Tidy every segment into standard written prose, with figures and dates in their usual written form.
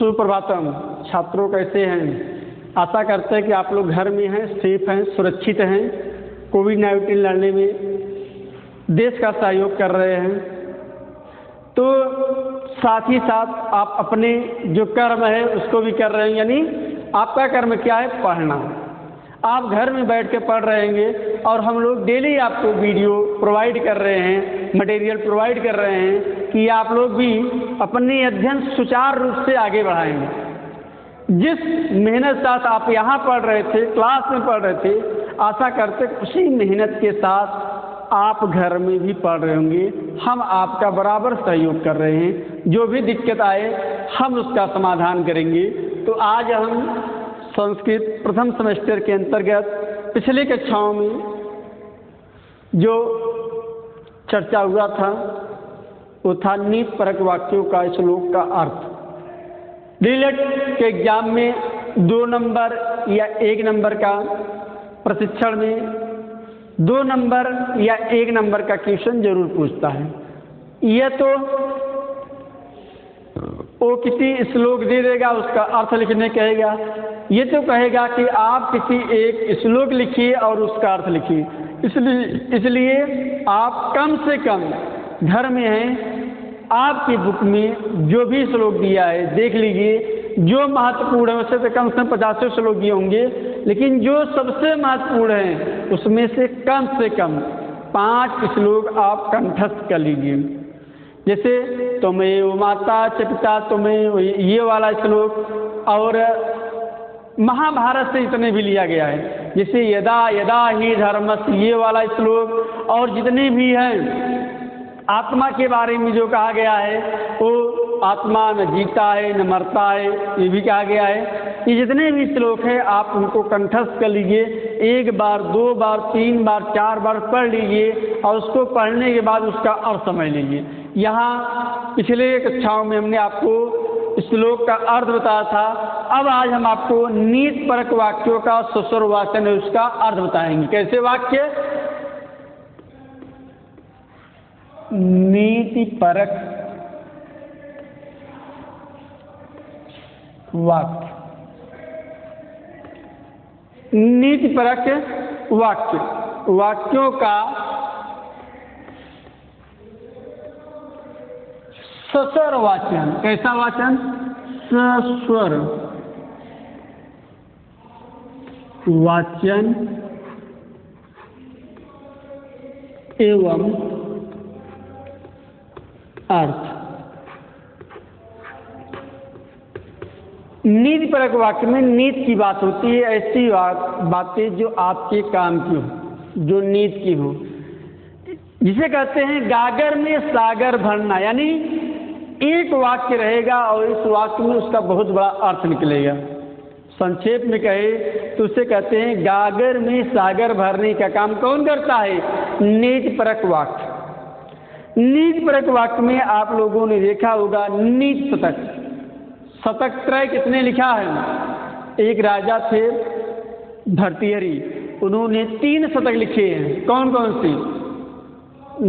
सुप्रभातम छात्रों, कैसे हैं? आशा करते हैं कि आप लोग घर में हैं, सेफ हैं, सुरक्षित हैं, कोविड-19 लड़ने में देश का सहयोग कर रहे हैं। तो साथ ही साथ आप अपने जो कर्म है उसको भी कर रहे हैं, यानी आपका कर्म क्या है? पढ़ना। आप घर में बैठ के पढ़ रहेंगे और हम लोग डेली आपको वीडियो प्रोवाइड कर रहे हैं, मटेरियल प्रोवाइड कर रहे हैं कि आप लोग भी अपने अध्ययन सुचारू रूप से आगे बढ़ाएंगे। जिस मेहनत साथ आप यहाँ पढ़ रहे थे, क्लास में पढ़ रहे थे, आशा करते उसी मेहनत के साथ आप घर में भी पढ़ रहे होंगे। हम आपका बराबर सहयोग कर रहे हैं, जो भी दिक्कत आए हम उसका समाधान करेंगे। तो आज हम संस्कृत प्रथम सेमेस्टर के अंतर्गत पिछली कक्षाओं में जो चर्चा हुआ था वो था नीति परक वाक्यों का श्लोक का अर्थ। डीएलएड के एग्जाम में 2 नंबर या 1 नंबर का, प्रशिक्षण में 2 नंबर या 1 नंबर का क्वेश्चन जरूर पूछता है। यह तो वो किसी श्लोक दे देगा, उसका अर्थ लिखने कहेगा। ये तो कहेगा कि आप किसी एक श्लोक लिखिए और उसका अर्थ लिखिए। इसलिए आप कम से कम घर में हैं, आपकी बुक में जो भी श्लोक दिया है देख लीजिए। जो महत्वपूर्ण है उससे तो कम से कम 50 श्लोक दिए होंगे, लेकिन जो सबसे महत्वपूर्ण है उसमें से कम 5 श्लोक आप कंठस्थ कर लीजिए। जैसे त्वमेव माता च पिता त्वमेव, ये वाला श्लोक, और महाभारत से इतने भी लिया गया है। जैसे यदा यदा ही धर्मस्य, ये वाला श्लोक, और जितने भी हैं आत्मा के बारे में जो कहा गया है, वो आत्मा न जीता है न मरता है, ये भी कहा गया है। ये जितने भी श्लोक हैं आप उनको कंठस्थ कर लीजिए। 1 बार 2 बार 3 बार 4 बार पढ़ लीजिए और उसको पढ़ने के बाद उसका अर्थ समझ लीजिए। यहाँ पिछले कक्षाओं में हमने आपको श्लोक का अर्थ बताया था। अब आज हम आपको नीति परक वाक्यों का सस्वर वाचन है, उसका अर्थ बताएंगे। कैसे वाक्य? नीति परक वाक्य, नीति परक वाक्य, वाक्यों का सस्वर वाचन। कैसा वाचन? सस्वर वाचन एवं अर्थ। नीति परक वाक्य में नीति की बात होती है, ऐसी बातें जो आपके काम की हो, जो नीति की हो, जिसे कहते हैं गागर में सागर भरना। यानी एक वाक्य रहेगा और इस वाक्य में उसका बहुत बड़ा अर्थ निकलेगा। संक्षेप में कहे तो उसे कहते हैं गागर में सागर भरने का काम कौन करता है? नीति परक वाक्य। नीति परक वाक्य में आप लोगों ने देखा होगा नीति शतक, शतक त्रय किसने लिखा है? एक राजा थे भर्तृहरि, उन्होंने 3 शतक लिखे हैं। कौन कौन सी?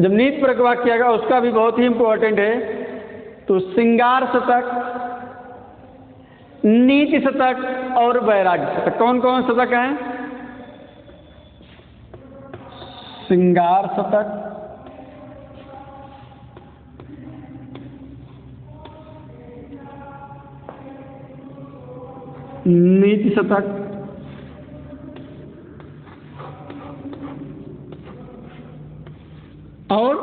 जब नीति परक वाक्य आएगा उसका भी बहुत ही इंपॉर्टेंट है। तो श्रृंगार शतक, नीति शतक और वैराग्य शतक। कौन कौन शतक हैं? श्रृंगार शतक, नीति शतक और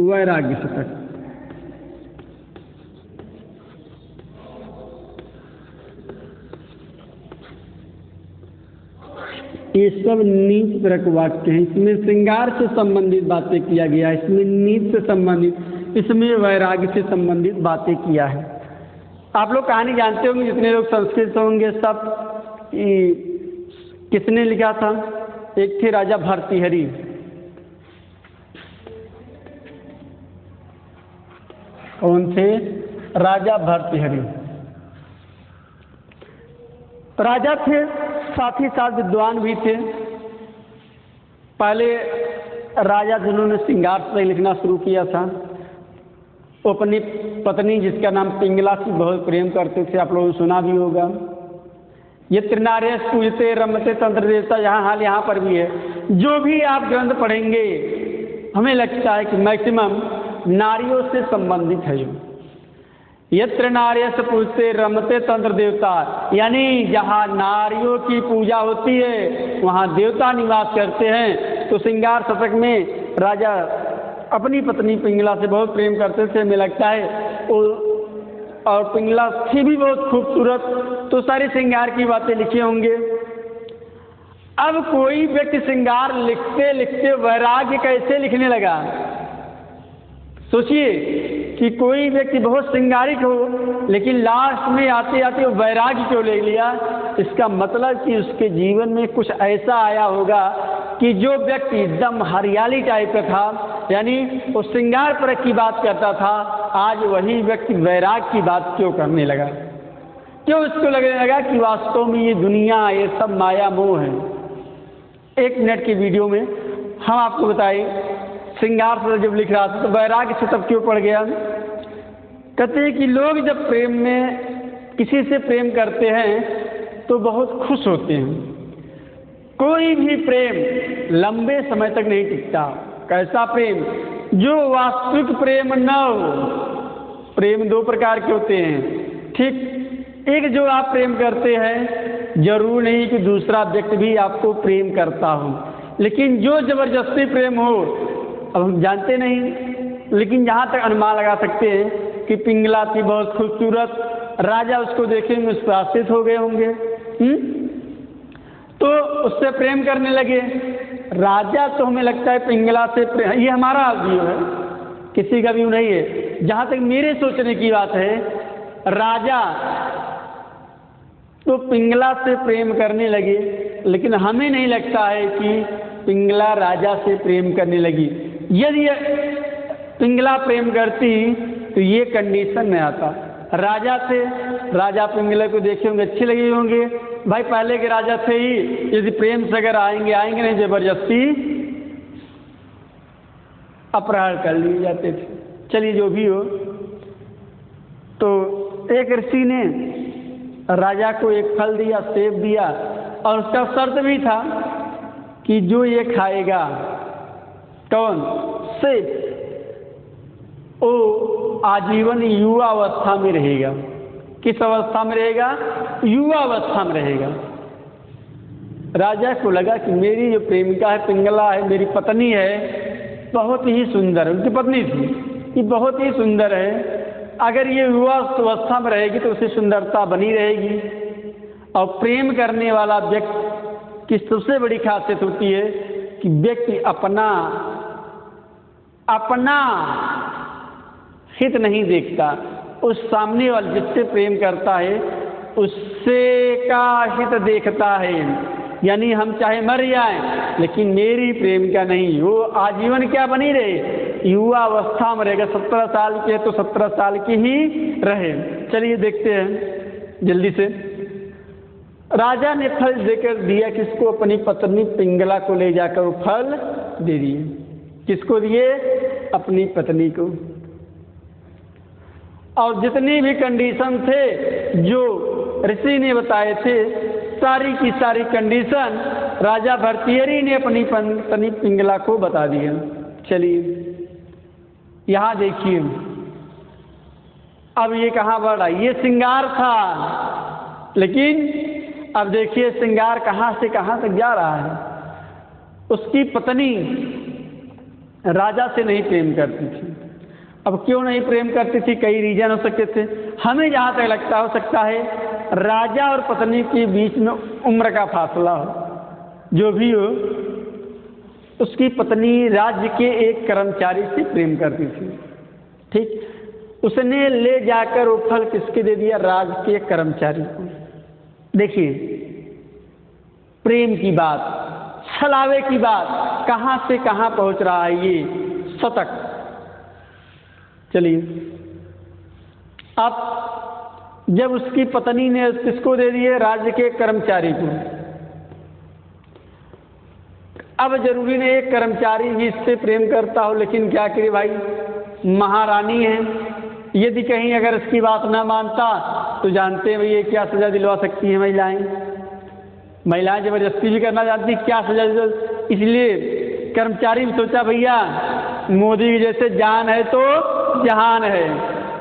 वैराग्य शतक। ये सब नीति परक वाक्य हैं। इसमें श्रृंगार से संबंधित बातें किया गया, इसमें नीति से संबंधित, इसमें वैराग्य से संबंधित बातें किया है। आप लोग कहानी जानते होंगे, जितने लोग संस्कृत होंगे सब। किसने लिखा था? एक थे राजा भर्तृहरि। कौन थे? राजा भर्तृहरि। राजा थे, साथ ही साथ विद्वान भी थे। पहले राजा जिन्होंने श्रृंगार से लिखना शुरू किया था, वो अपनी पत्नी जिसका नाम पिंगला से बहुत प्रेम करते थे, आप लोगों ने सुना भी होगा। ये त्रिनार्य पूजते रमते तंत्र देवता, यहाँ हाल यहाँ पर भी है। जो भी आप ग्रंथ पढ़ेंगे हमें लगता है कि मैक्सिमम नारियों से संबंधित है। यत्र नार्यस पूजते रमते तंत्र देवता, यानी जहाँ नारियों की पूजा होती है वहाँ देवता निवास करते हैं। तो श्रृंगार शतक में राजा अपनी पत्नी पिंगला से बहुत प्रेम करते थे, हमें लगता है। और पिंगला थी भी बहुत खूबसूरत, तो सारे श्रृंगार की बातें लिखे होंगे। अब कोई व्यक्ति श्रृंगार लिखते लिखते वैराग्य कैसे लिखने लगा? सोचिए कि कोई व्यक्ति बहुत श्रृंगारिक हो लेकिन लास्ट में आते आते वो वैराग्य क्यों ले लिया? इसका मतलब कि उसके जीवन में कुछ ऐसा आया होगा कि जो व्यक्ति एकदम हरियाली टाइप का था, यानी वो श्रृंगार परक की बात करता था, आज वही व्यक्ति वैराग्य की बात क्यों करने लगा? क्यों उसको लगने लगा कि वास्तव में ये दुनिया, ये सब माया मोह है। 1 मिनट की वीडियो में हम आपको बताएं, श्रृंगार शतक जब लिख रहा था तो वैराग्य शतक क्यों पड़ गया? कहते हैं कि लोग जब प्रेम में किसी से प्रेम करते हैं तो बहुत खुश होते हैं। कोई भी प्रेम लंबे समय तक नहीं टिकता। कैसा प्रेम? जो वास्तविक प्रेम न हो। प्रेम 2 प्रकार के होते हैं, ठीक। एक जो आप प्रेम करते हैं, जरूर नहीं कि दूसरा व्यक्ति भी आपको प्रेम करता हो, लेकिन जो जबरदस्ती प्रेम हो, अब हम जानते नहीं, लेकिन जहाँ तक अनुमान लगा सकते हैं कि पिंगला थी बहुत खूबसूरत, राजा उसको देखेंगे उस पर आश्रित हो गए होंगे, तो उससे प्रेम करने लगे। राजा तो हमें लगता है पिंगला से प्रेम, ये हमारा व्यू है, किसी का व्यू नहीं है। जहाँ तक मेरे सोचने की बात है, राजा तो पिंगला से प्रेम करने लगे, लेकिन हमें नहीं लगता है कि पिंगला राजा से प्रेम करने लगी। यदि पिंगला प्रेम करती तो ये कंडीशन में आता। राजा थे, राजा पिंगला को देखे होंगे, अच्छे लगे होंगे। भाई पहले के राजा थे ही, यदि प्रेम से अगर आएंगे नहीं, जबरदस्ती अपहरण कर लिए जाते थे। चलिए जो भी हो, तो एक ऋषि ने राजा को एक फल दिया, सेब दिया, और उसका शर्त भी था कि जो ये खाएगा, कौन? सेब, वो आजीवन युवा अवस्था में रहेगा। किस अवस्था में रहेगा? युवा अवस्था में रहेगा। राजा को लगा कि मेरी जो प्रेमिका है, पिंगला है, मेरी पत्नी है, बहुत ही सुंदर है, उनकी पत्नी थी, ये बहुत ही सुंदर है। अगर ये युवा अवस्था में रहेगी तो उसे सुंदरता बनी रहेगी। और प्रेम करने वाला व्यक्ति की सबसे बड़ी खासियत होती है कि व्यक्ति अपना हित नहीं देखता, उस सामने वाले जिससे प्रेम करता है उससे का हित देखता है। यानी हम चाहे मर जाएं लेकिन मेरी प्रेमिका नहीं, वो आजीवन क्या बनी रहे? युवा अवस्था में रहेगा। 17 साल की है तो 17 साल की ही रहे। चलिए देखते हैं जल्दी से। राजा ने फल देकर दिया किसको? अपनी पत्नी पिंगला को ले जाकर वो फल दे दिए। किसको दिए? अपनी पत्नी को। और जितनी भी कंडीशन थे जो ऋषि ने बताए थे, सारी की सारी कंडीशन राजा भर्तृहरि ने अपनी पत्नी पिंगला को बता दिया। चलिए यहाँ देखिए, अब ये कहाँ बढ़ रहा है? ये श्रृंगार था, लेकिन अब देखिए श्रृंगार कहाँ से कहाँ तक जा रहा है। उसकी पत्नी राजा से नहीं प्रेम करती थी। अब क्यों नहीं प्रेम करती थी? कई रीजन हो सकते थे। हमें जहाँ तक लगता हो सकता है राजा और पत्नी के बीच में उम्र का फासला हो। जो भी हो, उसकी पत्नी राज्य के एक कर्मचारी से प्रेम करती थी, ठीक। उसने ले जाकर वो फल किसके दे दिया? राज्य के कर्मचारी को। देखिए प्रेम की बात, छलावे की बात कहाँ से कहाँ पहुँच रहा है ये शतक। चलिए अब जब उसकी पत्नी ने किसको दे दिए? राज्य के कर्मचारी को। अब जरूरी नहीं एक कर्मचारी भी इससे प्रेम करता हो, लेकिन क्या करे भाई, महारानी है, यदि कहीं अगर इसकी बात ना मानता तो जानते हैं भैया क्या सजा दिलवा सकती हैं महिलाएं। महिलाएं जबरदस्ती भी करना जानती, क्या सजा इसलिए कर्मचारी ने सोचा भैया मोदी की जैसे जान है तो जहान है,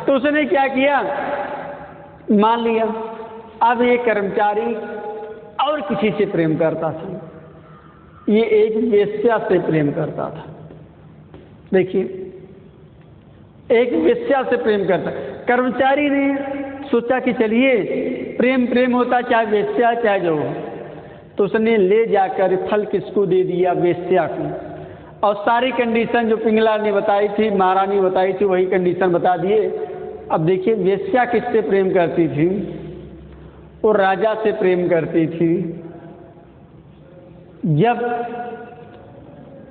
तो उसने क्या किया, मान लिया। अब ये कर्मचारी और किसी से प्रेम करता था, ये एक वेश्या से प्रेम करता था। देखिए, एक वेश्या से प्रेम करता। कर्मचारी ने सोचा कि चलिए प्रेम प्रेम होता, चाहे वेश्या चाहे जो हो, तो उसने ले जाकर फल किसको दे दिया, वेश्या को। और सारी कंडीशन जो पिंगला ने बताई थी, महारानी बताई थी, वही कंडीशन बता दिए। अब देखिए वेश्या किससे प्रेम करती थी, वो राजा से प्रेम करती थी। जब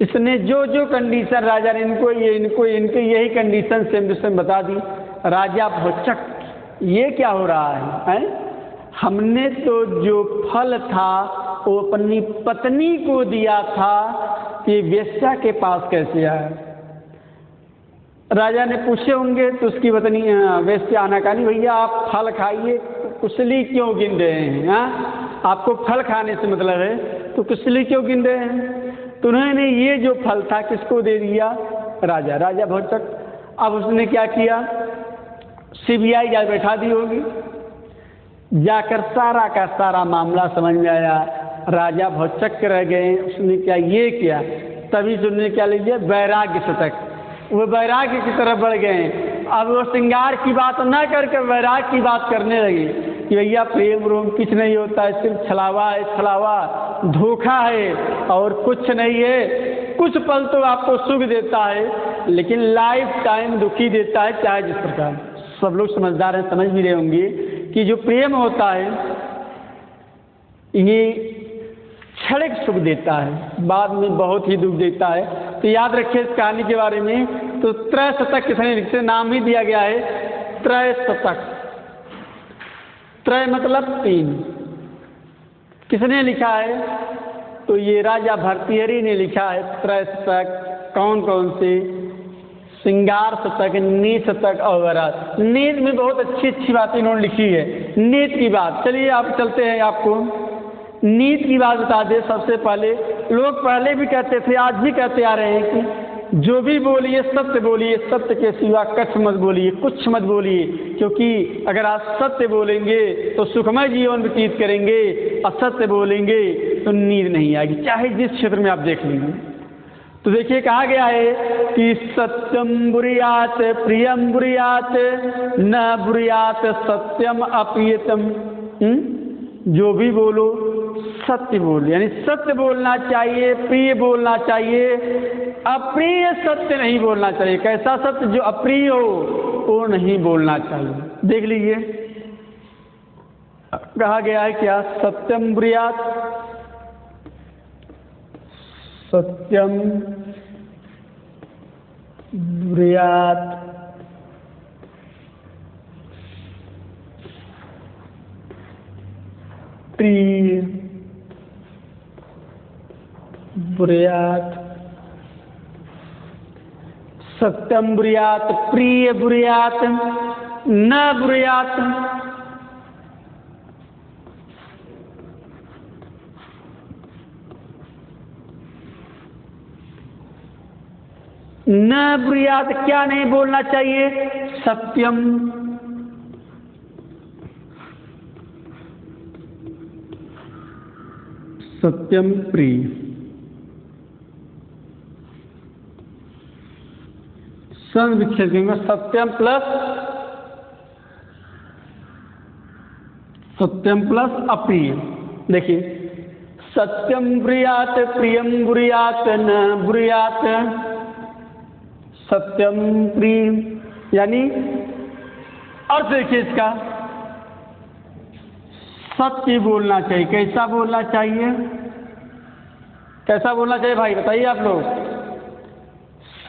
इसने जो जो कंडीशन राजा ने इनको इनके यही कंडीशन सेम टू सेम बता दी, राजा भौचक, ये क्या हो रहा है? हमने तो जो फल था वो अपनी पत्नी को दिया था, कि वेश्या के पास कैसे आया? राजा ने पूछे होंगे तो उसकी पत्नी वेश्या आना कहा, नहीं भैया आप फल खाइए, कुसली क्यों गिन रहे हैं? हाँ, आपको फल खाने से मतलब है तो कुसली क्यों गिन रहे हैं? तो उन्होंने ये जो फल था किसको दे दिया? राजा भौचक। अब उसने क्या किया, सीबीआई जा बैठा दी होगी, जाकर सारा का सारा मामला समझ में आया, राजा भौचक रह गए। उसने क्या ये किया, तभी उसने क्या ले लिया, वैराग्य शतक, वो वैराग्य की तरफ बढ़ गए। अब वो श्रृंगार की बात ना करके वैराग्य की बात करने लगे कि भैया प्रेम रोम कुछ नहीं होता है, सिर्फ छलावा है, छलावा धोखा है और कुछ नहीं है। कुछ पल तो आपको सुख देता है लेकिन लाइफ टाइम दुखी देता है। चाहे जिस प्रकार, सब लोग समझदार हैं, समझ भी रहे होंगे कि जो प्रेम होता है ये क्षणिक सुख देता है, बाद में बहुत ही दुख देता है। तो याद रखिए इस कहानी के बारे में। तो त्रय शतक किसने लिखे, नाम ही दिया गया है त्रय शतक। त्रय मतलब 3, किसने लिखा है? तो ये राजा भर्तृहरि ने लिखा है त्रय शतक। कौन कौन से? श्रृंगार शतक, नीत शतक और वैराग। नीत में बहुत अच्छी अच्छी बातें इन्होंने लिखी है, नीत की बात। चलिए आप चलते हैं, आपको नीत की बात बता दें। सबसे पहले लोग पहले भी कहते थे, आज भी कहते आ रहे हैं कि जो भी बोलिए सत्य बोलिए, सत्य के सिवा कछ मत बोलिए, कुछ मत बोलिए, क्योंकि अगर आप सत्य बोलेंगे तो सुखमय जीवन व्यतीत करेंगे, असत्य बोलेंगे तो नींद नहीं आएगी, चाहे जिस क्षेत्र में आप देख लीजिए। तो देखिए कहा गया है कि सत्यम बुरियात प्रियम बुरियात न बुरियात सत्यम अप्रियतम। जो भी बोलो सत्य बोलो, यानी सत्य बोलना चाहिए, प्रिय बोलना चाहिए, अप्रिय सत्य नहीं बोलना चाहिए। कैसा सत्य? जो अप्रिय हो वो नहीं बोलना चाहिए। देख लीजिए कहा गया है क्या, सत्यम बुरियात, सत्यम बुरियात प्रिय बुरियात, सत्यम बुरियात प्रिय बुरियात न बुरियात। न बुरियात क्या नहीं बोलना चाहिए? सत्यम, सत्यम प्रिय, सन विच्छेद करेंगे, सत्यम प्लस अप्रिय। देखिए सत्यम बुरियात प्रियम बुरियात न बुरियात, सत्यम प्रिय यानी अर्थ देखिए इसका, सत्य बोलना चाहिए। कैसा बोलना चाहिए? कैसा बोलना चाहिए भाई बताइए आप लोग?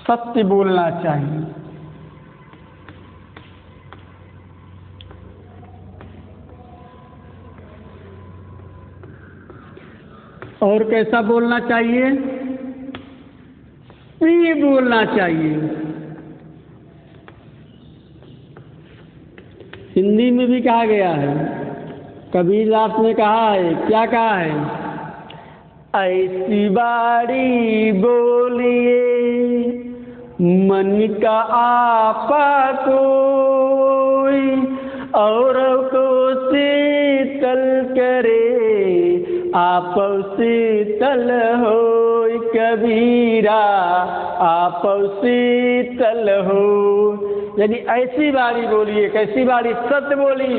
सत्य बोलना चाहिए। और कैसा बोलना चाहिए? प्रिय बोलना चाहिए। हिंदी में भी कहा गया है, कबीरदास ने कहा है, क्या कहा है? ऐसी बारी बोलिए मन का आपा कोई, और को शीतल करे आप शीतल हो, कबीरा आप शीतल हो। यानी ऐसी बारी बोलिए, कैसी बारी? सत्य बोली,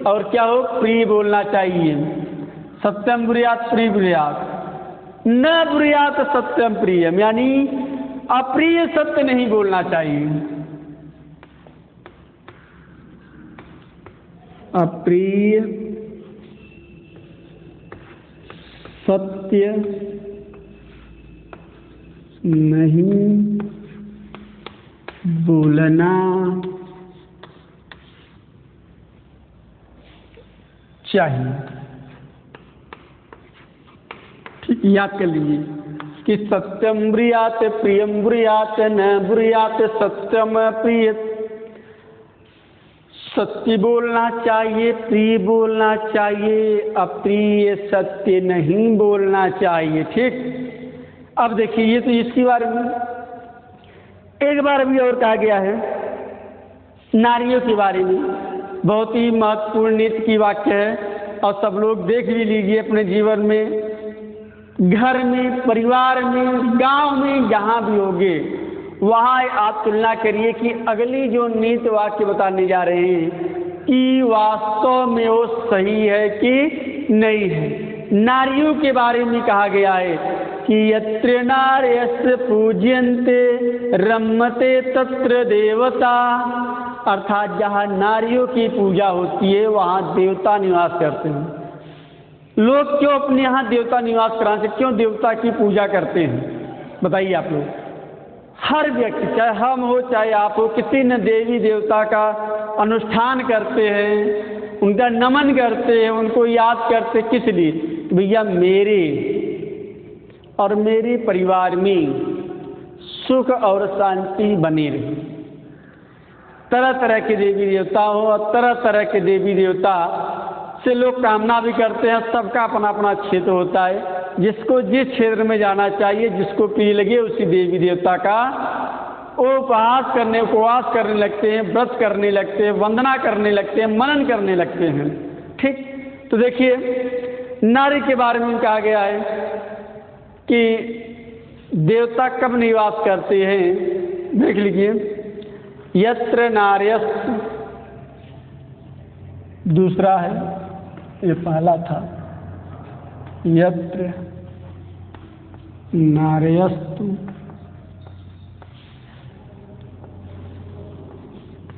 और क्या हो? प्रिय बोलना चाहिए। सत्यम ब्रूयात प्रिय ब्रूयात, न ब्रूयात सत्यम प्रियम, यानी अप्रिय सत्य नहीं बोलना चाहिए। अप्रिय सत्य नहीं बोलना चाहिए। ठीक, याद कर लीजिए कि सत्यम ब्रूयात प्रियम ब्रूयात न ब्रूयात सत्यम प्रिय। सत्य बोलना चाहिए, प्रिय बोलना चाहिए, अप्रिय सत्य नहीं बोलना चाहिए। ठीक, अब देखिए ये तो इसके बारे में। एक बार भी और कहा गया है नारियों के बारे में, बहुत ही महत्वपूर्ण नीति की वाक्य है, और सब लोग देख भी लीजिए अपने जीवन में, घर में, परिवार में, गांव में, जहाँ भी होगे वहाँ आप तुलना करिए कि अगली जो नीति वाक्य बताने जा रहे हैं कि वास्तव में वो सही है कि नहीं है। नारियों के बारे में कहा गया है कि यत्र नार्यस्य पूज्यन्ते रमते तत्र देवता, अर्थात जहाँ नारियों की पूजा होती है वहाँ देवता निवास करते हैं। लोग क्यों अपने यहाँ देवता निवास कराते, क्यों देवता की पूजा करते हैं? बताइए आप लोग। हर व्यक्ति, चाहे हम हो चाहे आप हो, किसी न देवी देवता का अनुष्ठान करते हैं, उनका नमन करते हैं, उनको याद करते। किस लिए? भैया मेरे और मेरे परिवार में सुख और शांति बनी रहे। तरह तरह के देवी देवता हो, और तरह तरह के देवी देवता से लोग कामना भी करते हैं। सबका अपना अपना क्षेत्र होता है, जिसको जिस क्षेत्र में जाना चाहिए, जिसको प्रिय लगे उसी देवी देवता का उपवास करने लगते हैं, व्रत करने लगते हैं, वंदना करने लगते हैं, मनन करने लगते हैं। ठीक, तो देखिए नारी के बारे में कहा गया है कि देवता कब निवास करते हैं। देख लीजिए, यत्र नार्यस्तु, दूसरा है, ये पहला था, यत्र नार्यस्तु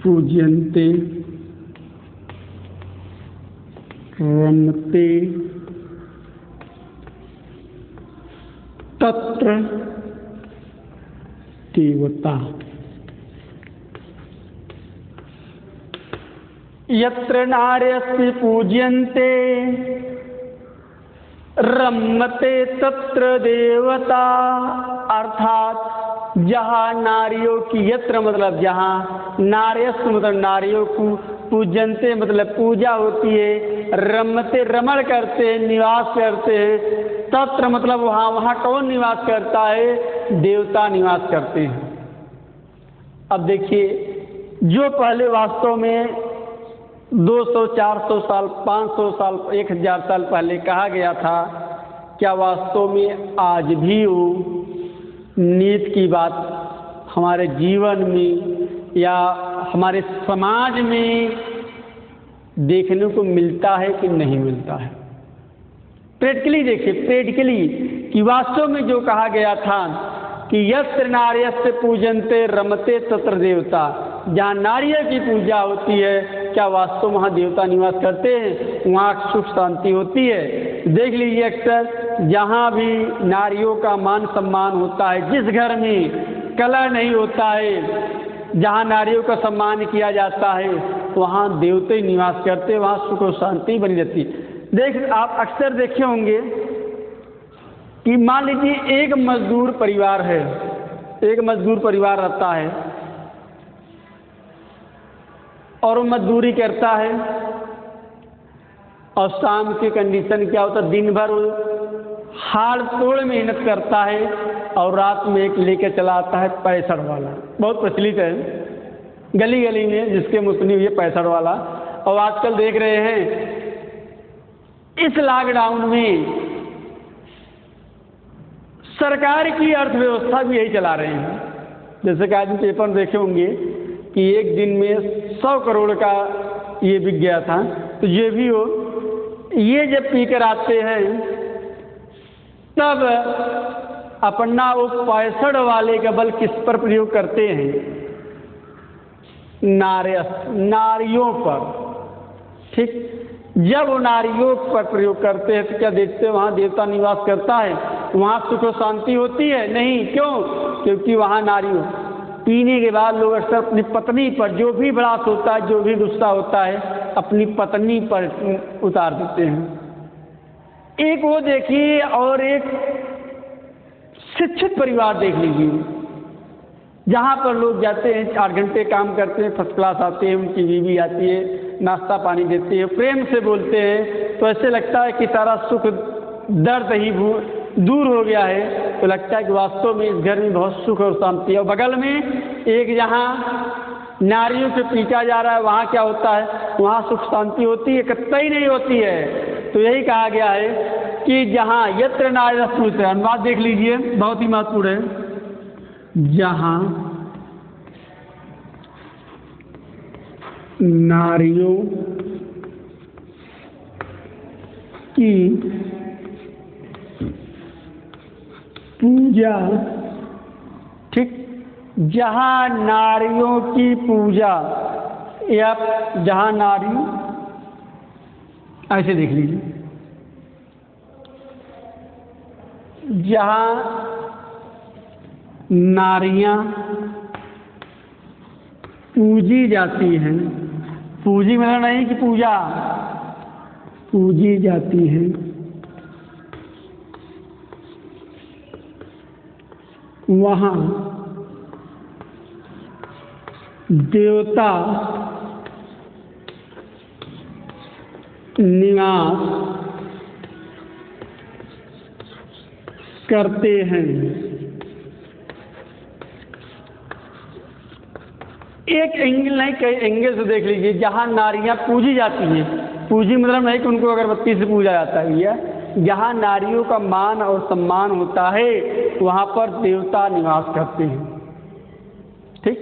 पूज्यन्ते रमते तत्र देवता। यत्र नार्यस्ति पूज्यन्ते रमते तत्र देवता, अर्थात जहाँ नारियों की, यत्र मतलब जहाँ, नार्यस्ति मतलब नारियों को, पूजनते मतलब पूजा होती है, रमते रमण करते हैं, निवास करते हैं, तत्र मतलब वहाँ, वहाँ कौन निवास करता है? देवता निवास करते हैं। अब देखिए, जो पहले वास्तव में 200, 400 साल, 500 साल, 1000 साल पहले कहा गया था, क्या वास्तव में आज भी वो नीति की बात हमारे जीवन में या हमारे समाज में देखने को मिलता है कि नहीं मिलता है? प्रैक्टिकली देखिए, प्रैक्टिकली कि वास्तव में जो कहा गया था कि यत्र नार्यस्य पूजन्ते रमते तत्र देवता, जहाँ नारियों की पूजा होती है, क्या वास्तव वहाँ देवता निवास करते हैं? वहाँ सुख शांति होती है? देख लीजिए, अक्सर जहाँ भी नारियों का मान सम्मान होता है, जिस घर में कलह नहीं होता है, जहाँ नारियों का सम्मान किया जाता है, वहाँ देवते निवास करते, वहाँ सुख और शांति बनी रहती है। देख, आप अक्सर देखे होंगे कि मान लीजिए एक मजदूर परिवार है, एक मजदूर परिवार रहता है, और वो मजदूरी करता है और शाम की कंडीशन क्या होता है, दिन भर वो हाड़ तोड़ मेहनत करता है और रात में एक लेकर चला आता है पैंसठ वाला, बहुत प्रचलित है गली गली में जिसके मुस्लिम ये पैंसठ वाला। और आजकल देख रहे हैं इस लॉकडाउन में सरकार की अर्थव्यवस्था भी यही चला रहे हैं। जैसे कि आज पेपर देखे होंगे कि एक दिन में 100 करोड़ का ये बिक गया था, तो ये भी हो, ये जब पीकर आते हैं तब अपना वो 65 वाले का बल किस पर प्रयोग करते हैं, नारियों पर। ठीक, जब वो नारियों पर प्रयोग करते हैं तो क्या देखते हैं वहाँ देवता निवास करता है, वहाँ सुख और शांति होती है? नहीं। क्यों? क्योंकि वहाँ नारियों पीने के बाद लोग अक्सर अपनी पत्नी पर, जो भी बड़ास होता है, जो भी गुस्सा होता है, अपनी पत्नी पर उतार देते हैं। एक वो देखिए, और एक शिक्षित परिवार देख लीजिए, जहाँ पर लोग जाते हैं 4 घंटे काम करते हैं, फर्स्ट क्लास आते हैं, उनकी बीवी आती है, नाश्ता पानी देती है, प्रेम से बोलते हैं, तो ऐसे लगता है कि सारा सुख दर्द ही दूर हो गया है। तो लगता है कि वास्तव में इस घर में बहुत सुख और शांति है। और बगल में एक जहाँ नारियों से पीटा जा रहा है, वहाँ क्या होता है? वहाँ सुख शांति होती है? कतई नहीं होती है। तो यही कहा गया है कि जहाँ यत्र नार्यस्तु, अनुवाद देख लीजिए, बहुत ही महत्वपूर्ण है। जहाँ नारियों की पूजा, ठीक, जहाँ नारियों की पूजा, या जहाँ नारी, ऐसे देख लीजिए, जहाँ नारियां पूजी जाती हैं, पूजी मतलब नहीं कि पूजा, पूजी जाती हैं, वहाँ देवता निवास करते हैं। एक एंगल नहीं, कई एंगल से देख लीजिए। जहाँ नारियां पूजी जाती हैं, पूजी मतलब नहीं कि उनको अगरबत्ती से पूजा जाता है, भैया, जहाँ नारियों का मान और सम्मान होता है वहाँ पर देवता निवास करते हैं। ठीक,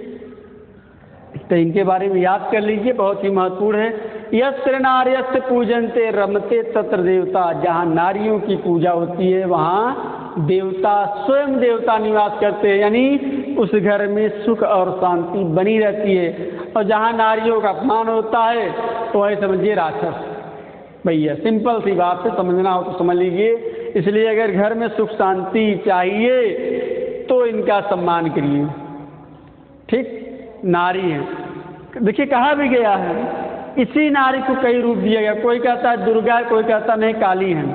तो इनके बारे में याद कर लीजिए, बहुत ही महत्वपूर्ण है। यत्र नार्यस्य पूजन्ते रमते तत्र देवता, जहाँ नारियों की पूजा होती है वहाँ देवता, स्वयं देवता निवास करते हैं, यानी उस घर में सुख और शांति बनी रहती है। और जहाँ नारियों का अपमान होता है तो वही समझिए राक्षस। भैया सिंपल सी बात है, समझना हो तो समझ लीजिए। इसलिए अगर घर में सुख शांति चाहिए तो इनका सम्मान करिए। ठीक, नारी है, देखिए कहा भी गया है, इसी नारी को कई रूप दिया गया। कोई कहता है दुर्गा, कोई कहता नहीं काली है।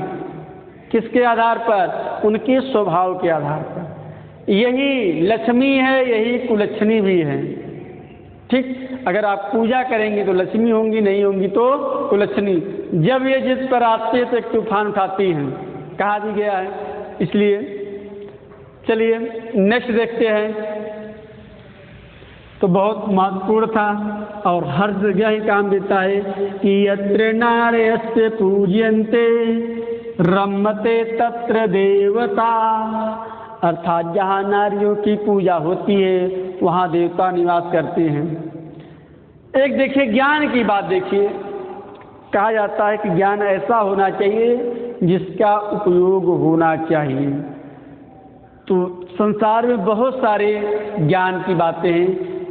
किसके आधार पर? उनके स्वभाव के आधार पर। यही लक्ष्मी है, यही कुलक्षणी भी है। ठीक, अगर आप पूजा करेंगे तो लक्ष्मी होंगी, नहीं होंगी तो कुलक्षणी। जब ये जिस पर आते तो एक तूफान उठाती हैं, कहा भी गया है। इसलिए चलिए नेक्स्ट देखते हैं। तो बहुत महत्वपूर्ण था और हर जगह ही काम देता है कि यत्र नार्यस्य पूज्यन्ते रमते तत्र देवता, अर्थात जहाँ नारियों की पूजा होती है वहाँ देवता निवास करते हैं। एक देखिए ज्ञान की बात देखिए, कहा जाता है कि ज्ञान ऐसा होना चाहिए जिसका उपयोग होना चाहिए। तो संसार में बहुत सारे ज्ञान की बातें हैं,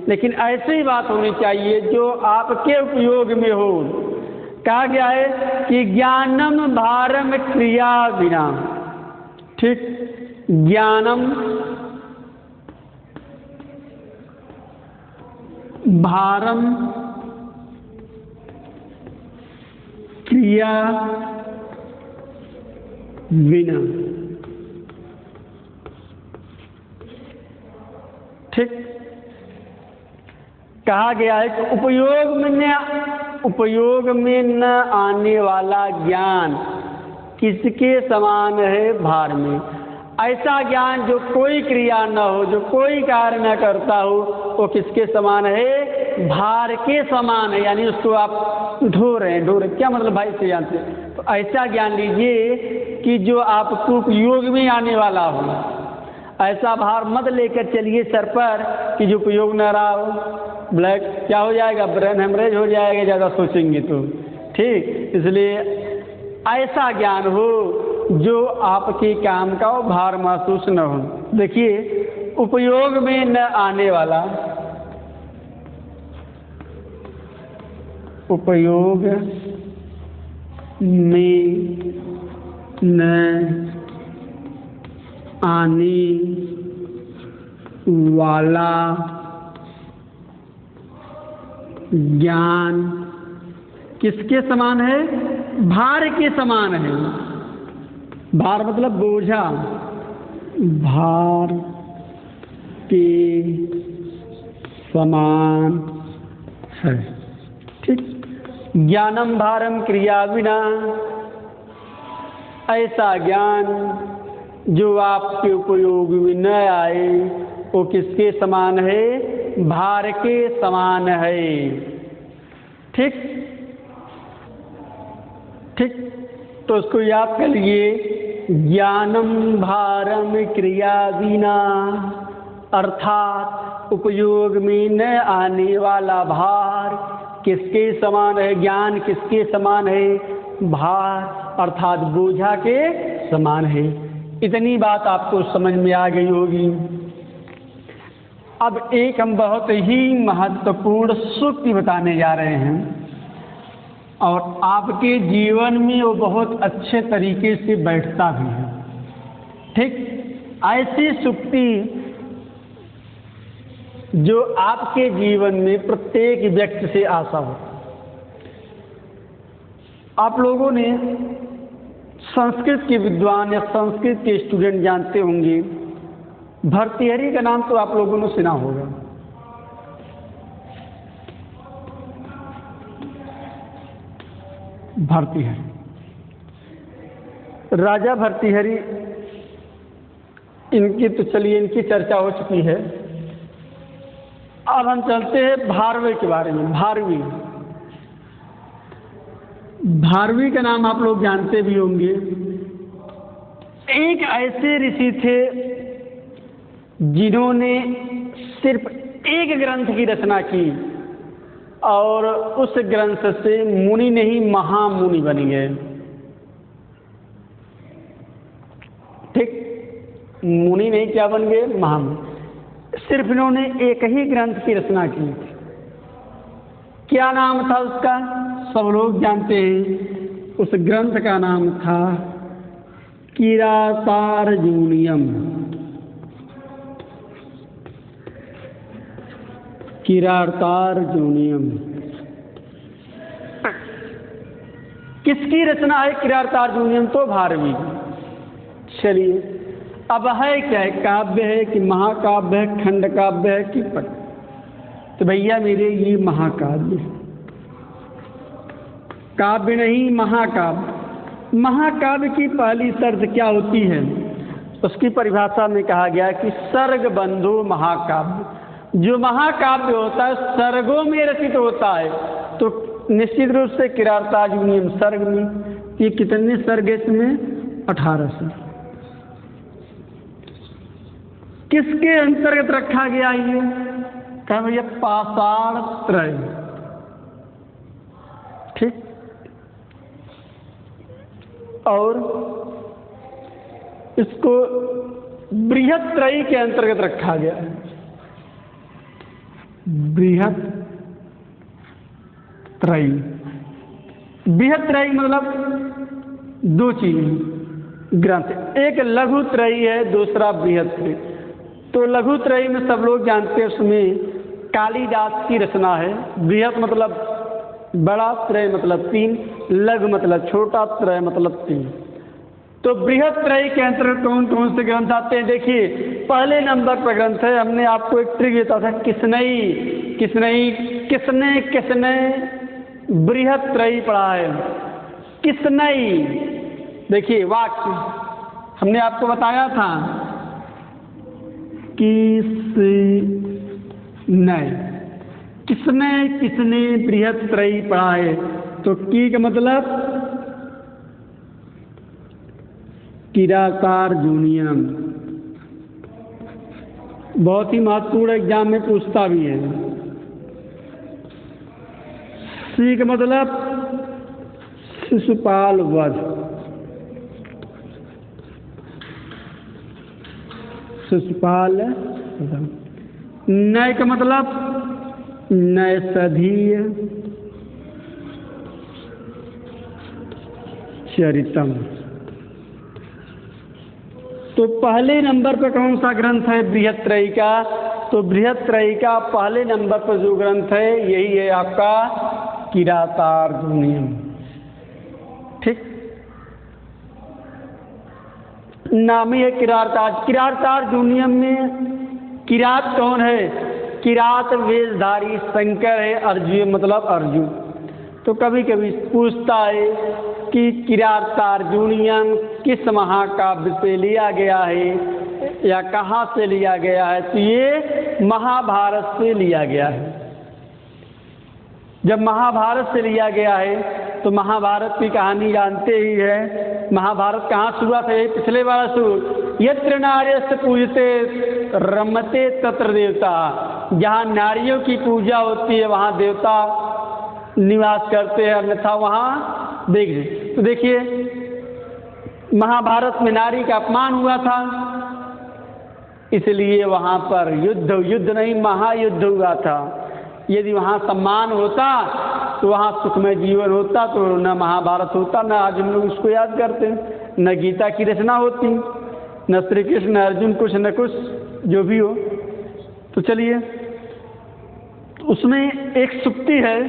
लेकिन ऐसी बात होनी चाहिए जो आपके उपयोग में हो। कहा गया है कि ज्ञानम भारम क्रिया बिना। ठीक, ज्ञानम भारम क्रिया बिना। ठीक, कहा गया है कि उपयोग में न आने वाला ज्ञान किसके समान है भार में। ऐसा ज्ञान जो कोई क्रिया न हो, जो कोई कार्य न करता हो, वो किसके समान है? भार के समान है। यानी उसको आप ढो रहे हैं, क्या मतलब भाई से जानते हैं। तो ऐसा ज्ञान लीजिए कि जो आपको उपयोग में आने वाला हो। ऐसा भार मत लेकर चलिए सर पर कि जो उपयोग न रहा हो। ब्लैक क्या हो जाएगा? ब्रेन हेमरेज हो जाएगा ज़्यादा सोचेंगे तो। ठीक, इसलिए ऐसा ज्ञान हो जो आपके काम का वो भार महसूस न हो। देखिए, उपयोग में न आने वाला, उपयोग में न आने वाला ज्ञान किसके समान है? भार के समान है। भार मतलब बोझा, भार के समान है। ठीक, ज्ञानम भारम क्रिया बिना, ऐसा ज्ञान जो आपके उपयोग में न आए वो किसके समान है? भार के समान है। ठीक ठीक, तो उसको याद कर लिए। ज्ञानम भारम क्रिया बिना, अर्थात उपयोग में न आने वाला भार किसके समान है? ज्ञान किसके समान है? भार अर्थात बोझा के समान है। इतनी बात आपको समझ में आ गई होगी। अब एक हम बहुत ही महत्वपूर्ण सूक्ति बताने जा रहे हैं और आपके जीवन में वो बहुत अच्छे तरीके से बैठता भी है। ठीक, ऐसी सूक्ति जो आपके जीवन में प्रत्येक व्यक्ति से आशा हो। आप लोगों ने संस्कृत के विद्वान या संस्कृत के स्टूडेंट जानते होंगे, भर्तृहरि का नाम तो आप लोगों ने सुना होगा। भर्तृहरि, राजा भर्तृहरि, इनकी तो चलिए इनकी चर्चा हो चुकी है। अब हम चलते हैं भारवी के बारे में। भारवी, भारवी का नाम आप लोग जानते भी होंगे। एक ऐसे ऋषि थे जिन्होंने सिर्फ एक ग्रंथ की रचना की और उस ग्रंथ से मुनि नहीं महामुनि बन गए। ठीक, मुनि नहीं क्या बन गए? महामुनि। सिर्फ इन्होंने एक ही ग्रंथ की रचना की थी। क्या नाम था उसका? सब लोग जानते हैं। उस ग्रंथ का नाम था किरातार्जुनीयम। किरातार्जुनीयम किसकी रचना है? किरातार्जुनीयम तो भारवी। चलिए, अब है क्या है? काव्य है कि महाकाव्य है, खंड काव्य है कि पट? तो भैया मेरे ये महाकाव्य, काव्य नहीं महाकाव्य। महाकाव्य की पहली शर्त क्या होती है? उसकी परिभाषा में कहा गया कि सर्ग बंधु महाकाव्य। जो महाकाव्य होता है सर्गों में रचित होता है। तो निश्चित रूप से किरातार्जुनीयम सर्ग में। ये कितने सर्ग इसमें? 18 सर्ग। किसके अंतर्गत रखा गया ये? क्या भैया? पाषाण त्रय। ठीक, और इसको बृहत त्रयी के अंतर्गत रखा गया है। बृहत त्रयी, बृहत त्रयी मतलब दो चीज ग्रंथ, एक लघु त्रयी है, दूसरा बृहत त्रयी। तो लघु त्रयी में सब लोग जानते हैं, उसमें कालिदास की रचना है। बृहत मतलब बड़ा, त्रय मतलब 3, लघु मतलब छोटा, त्रय मतलब 3। तो बृहत त्रय के अंतर्गत कौन कौन से ग्रंथ आते हैं? देखिए, पहले नंबर पर ग्रंथ है, हमने आपको एक ट्रिक देता था, किसनई। किसने बृहत्त्रयी पढ़ा है? किसने? देखिए वाक्य हमने आपको बताया था, किसने बृहत्त्रयी पढ़ा है? तो की का मतलब किरातार जूनियम, बहुत ही महत्वपूर्ण एग्जाम में पूछता भी है। सी का मतलब शिशुपाल वध, शिशुपाल। नय का मतलब नैषधीय चरितम। तो पहले नंबर पर कौन सा ग्रंथ है बृहत्त्रयी का? तो बृहत्त्रयी का पहले नंबर पर जो ग्रंथ है यही है आपका किरातार्जुनीयम। ठीक, नाम ही है किरातार्जुनीयम में किरात कौन है? किरात वेशधारी शंकर है, अर्जुन मतलब अर्जुन। तो कभी कभी पूछता है कि किरातार्जुनीयम किस महाकाव्य से लिया गया है या कहाँ से लिया गया है? तो ये महाभारत से लिया गया है। जब महाभारत से लिया गया है तो महाभारत की कहानी जानते ही है। महाभारत कहाँ शुरुआत है? पिछले वाला शुरू, यत्र नार्यस्त पूजते रमते तत्र देवता। जहाँ नारियों की पूजा होती है वहाँ देवता निवास करते हैं, अन्यथा वहाँ देख। तो देखिए महाभारत में नारी का अपमान हुआ था, इसलिए वहाँ पर युद्ध नहीं महायुद्ध हुआ था। यदि वहाँ सम्मान होता तो वहाँ सुखमय जीवन होता, तो न महाभारत होता, न आज हम लोग उसको याद करते, न गीता की रचना होती, न श्री कृष्ण न अर्जुन कुछ न कुछ जो भी हो। तो चलिए उसमें एक सुक्ति है,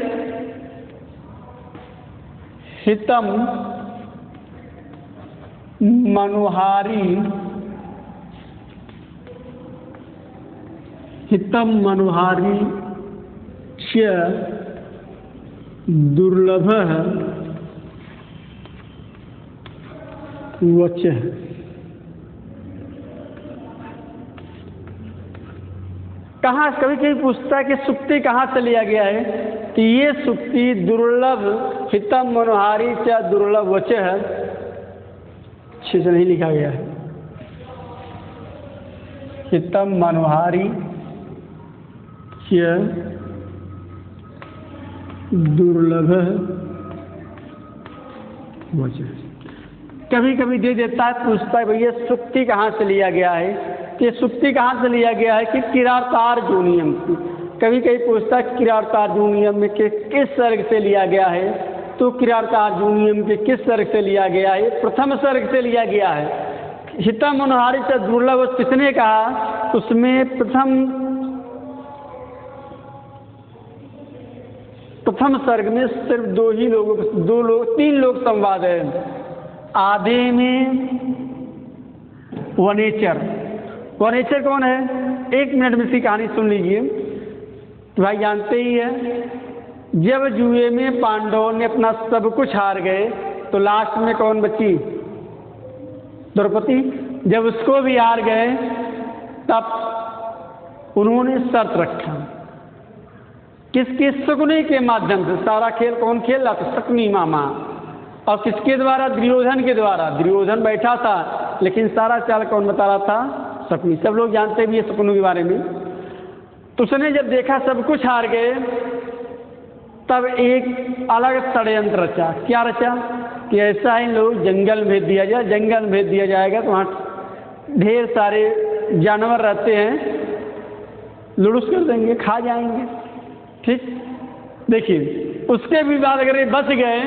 हितम मनुहारी, हितम मनुहारी च दुर्लभ वचः। कहाँ कभी कभी पूछता है कि सुक्ति कहाँ से लिया गया है? तो ये सुक्ति दुर्लभ हितम मनोहारी च दुर्लभ वचः अच्छे से नहीं लिखा गया है। हितम मनोहारी च दुर्लभ वचः। कभी कभी दे देता है, पूछता है भैया सुक्ति कहाँ से लिया गया है? कि सुक्ति कहाँ से लिया गया है कि किरातार्जुनीयम की। कभी कभी पूछता है किरातार्जुनीयम में के किस सर्ग से लिया गया है? तो किरातार्जुनीयम के किस सर्ग से लिया गया है? प्रथम सर्ग से लिया गया है। हितम मनोहारी से दुर्लभ किसने कहा? उसमें प्रथम सर्ग में सिर्फ तीन लोग संवाद है। आधे में वनेचर कौन है? एक मिनट में इसकी कहानी सुन लीजिए। तो भाई जानते ही है, जब जुए में पांडवों ने अपना सब कुछ हार गए तो लास्ट में कौन बची? द्रौपदी। जब उसको भी हार गए तब उन्होंने शर्त रखा, किसके? शकुनी के माध्यम से। सारा खेल कौन खेल रहा था? शकुनी मामा। और किसके द्वारा? दुर्योधन के द्वारा। दुर्योधन बैठा था लेकिन सारा चाल कौन बता रहा था? शकुनी। सब लोग जानते भी है शकुनी के बारे में। तो उसने जब देखा सब कुछ हार गए तब एक अलग षड्यंत्र रचा। क्या रचा? कि ऐसा ही लोग जंगल भेज दिया जाए, जंगल भेज दिया जाएगा तो वहाँ ढेर सारे जानवर रहते हैं, लुढ़ुस कर देंगे, खा जाएंगे। ठीक, देखिए उसके भी बाद अगर ये बच गए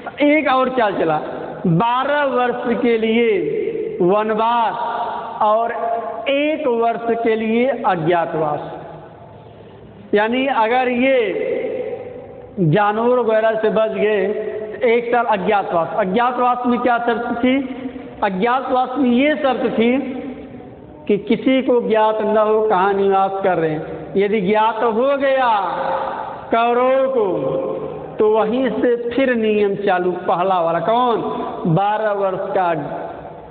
तो एक और चाल चला, 12 वर्ष के लिए वनवास और 1 वर्ष के लिए अज्ञातवास। यानी अगर ये जानवर वगैरह से बच गए तो 1 साल अज्ञातवास। अज्ञातवास में क्या शर्त थी? अज्ञातवास में ये शर्त थी कि किसी को ज्ञात न हो कहाँ निवास कर रहे हैं। यदि ज्ञात हो गया कौरवों को तो वहीं से फिर नियम चालू, पहला वाला कौन, 12 वर्ष का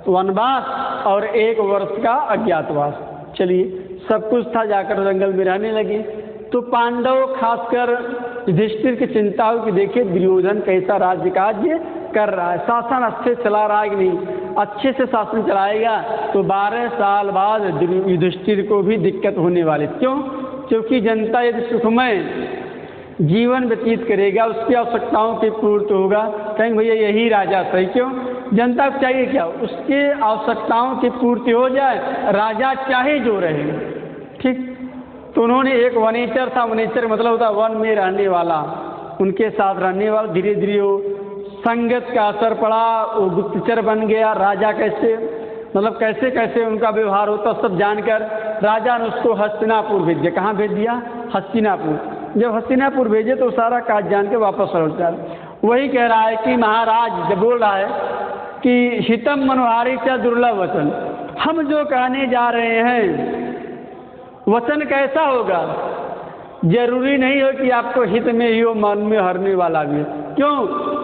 वनवास और 1 वर्ष का अज्ञातवास। चलिए सब कुछ था, जाकर जंगल में रहने लगे। तो पांडव खासकर युधिष्ठिर की चिंता हो कि देखिए दुर्योधन कैसा राज्य कार्य कर रहा है, शासन अच्छे चला रहा है कि नहीं, अच्छे से शासन चलाएगा तो 12 साल बाद युधिष्ठिर को भी दिक्कत होने वाली। क्यों? क्योंकि जनता यदि सुखमय जीवन व्यतीत करेगा, उसकी आवश्यकताओं की पूर्ति होगा, कहेंगे भैया यही राजा सही। क्यों? जनता को चाहिए क्या, उसके आवश्यकताओं की पूर्ति हो जाए, राजा चाहे जो रहे। ठीक, तो उन्होंने एक वनेचर था, वनेचर मतलब होता वन में रहने वाला, उनके साथ रहने वाला, धीरे धीरे वो संगत का असर पड़ा, वो गुप्तचर बन गया। राजा कैसे मतलब कैसे कैसे उनका व्यवहार होता सब जानकर राजा ने उसको हस्तिनापुर भेज दिया। कहाँ भेज दिया? हस्तिनापुर। जब हस्तिनापुर भेजे तो सारा काज जान के वापस लौटा। वही कह रहा है कि महाराज जब बोल रहा है कि हितम मनोहारी च दुर्लभ वचन, हम जो कहने जा रहे हैं वचन कैसा होगा, जरूरी नहीं हो कि आपको हित में ही हो, मन में हरने वाला भी हो। क्यों?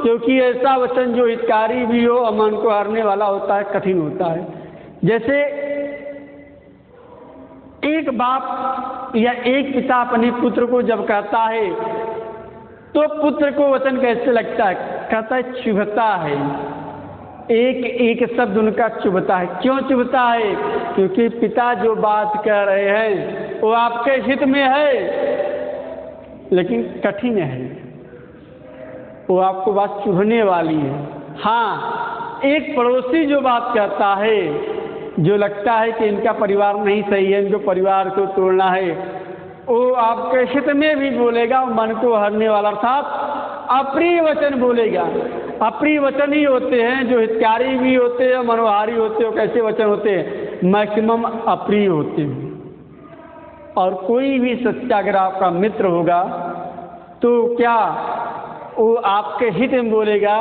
क्योंकि ऐसा वचन जो हितकारी भी हो और मन को हरने वाला होता है, कठिन होता है। जैसे एक बाप या एक पिता अपने पुत्र को जब कहता है तो पुत्र को वचन कैसे लगता है? कहता है चुभता है, एक एक शब्द उनका चुभता है। क्यों चुभता है? क्योंकि पिता जो बात कह रहे हैं वो आपके हित में है लेकिन कठिन है, वो आपको बात चुभने वाली है। हाँ, एक पड़ोसी जो बात कहता है, जो लगता है कि इनका परिवार नहीं सही है, इनको परिवार को तोड़ना है, वो आपके हित में भी बोलेगा, मन को हरने वाला, अर्थात अप्रिय वचन बोलेगा। अप्रिय वचन ही होते हैं जो हितकारी भी होते हैं, मनोहारी होते हैं। कैसे वचन होते हैं? मैक्सिमम अप्रिय होते हैं। और कोई भी सच्चा अगर आपका मित्र होगा तो क्या वो आपके हित में बोलेगा,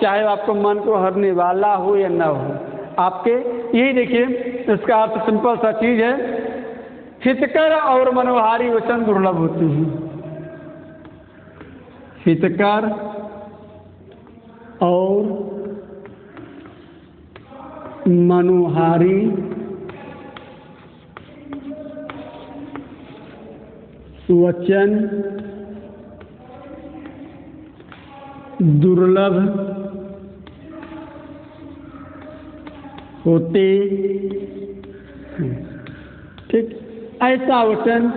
चाहे आपको मन को हरने वाला हो या ना हो आपके। यही देखिए इसका अर्थ सिंपल सा चीज है, हितकर और मनोहारी वचन दुर्लभ होते हैं। हितकर और मनोहारी वचन दुर्लभ होते। ठीक, ऐसा वचन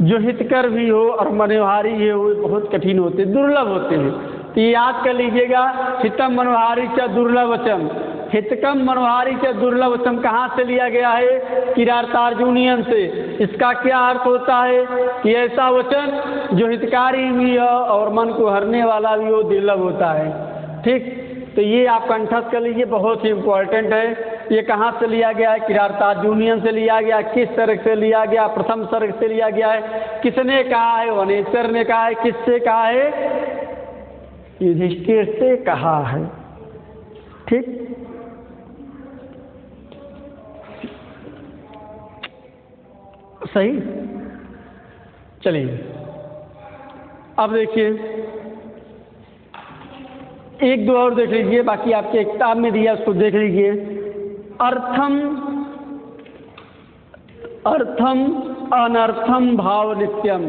जो हितकर भी हो और मनोहारी ही हो बहुत कठिन होते, दुर्लभ होते हैं। तो याद कर लीजिएगा, हितम मनोहारी च दुर्लभ वचन। हितकम मनोहारी च दुर्लभ वचन कहाँ से लिया गया है? किरातार्जुनीयन से। इसका क्या अर्थ होता है कि ऐसा वचन जो हितकारी भी हो और मन को हरने वाला भी हो, दुर्लभ होता है। ठीक, तो ये आप कंठस्थ कर लीजिए, बहुत ही इम्पोर्टेंट है। ये कहाँ से लिया गया है? किरातार्जुनीयन से लिया गया। किस सर्ग से लिया गया? प्रथम सर्ग से लिया गया है। किसने कहा है? वनेश्वर ने कहा है। किससे कहा है? युधिष्ठिर से कहा है। ठीक, सही। चलिए अब देखिए एक दो और देख लीजिए, बाकी आपके किताब में दिया उसको देख लीजिए। अर्थम अर्थम अनर्थम भाव नित्यम,